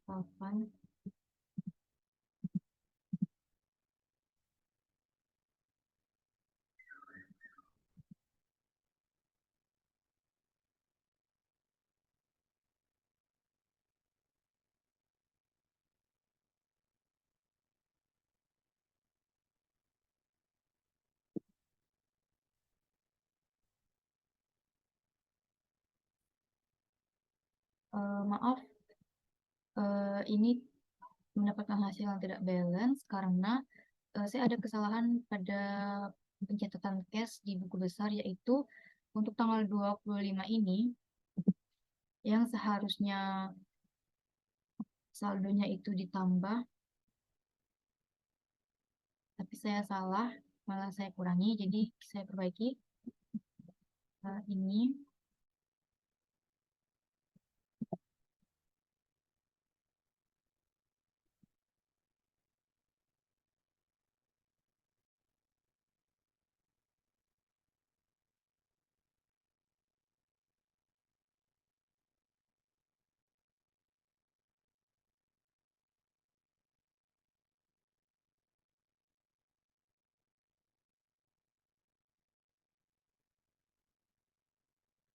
Kapan? Maaf, ini mendapatkan hasil yang tidak balance karena saya ada kesalahan pada pencatatan cash di buku besar, yaitu untuk tanggal 25 ini yang seharusnya saldonya itu ditambah, tapi saya salah, malah saya kurangi, jadi saya perbaiki. Ini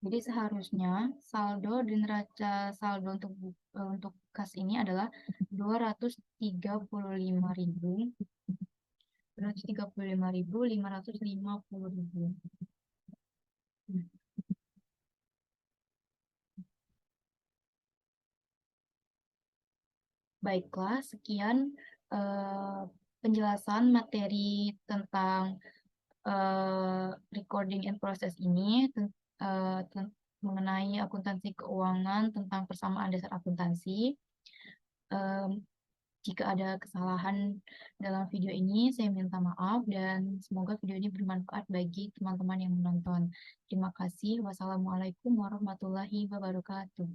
jadi seharusnya saldo di neraca saldo untuk kas ini adalah 235.550. Baiklah, sekian eh, penjelasan materi tentang recording and process ini mengenai akuntansi keuangan tentang persamaan dasar akuntansi. Em, Jika ada kesalahan dalam video ini, saya minta maaf dan semoga video ini bermanfaat bagi teman-teman yang menonton. Terima kasih. Wassalamualaikum warahmatullahi wabarakatuh.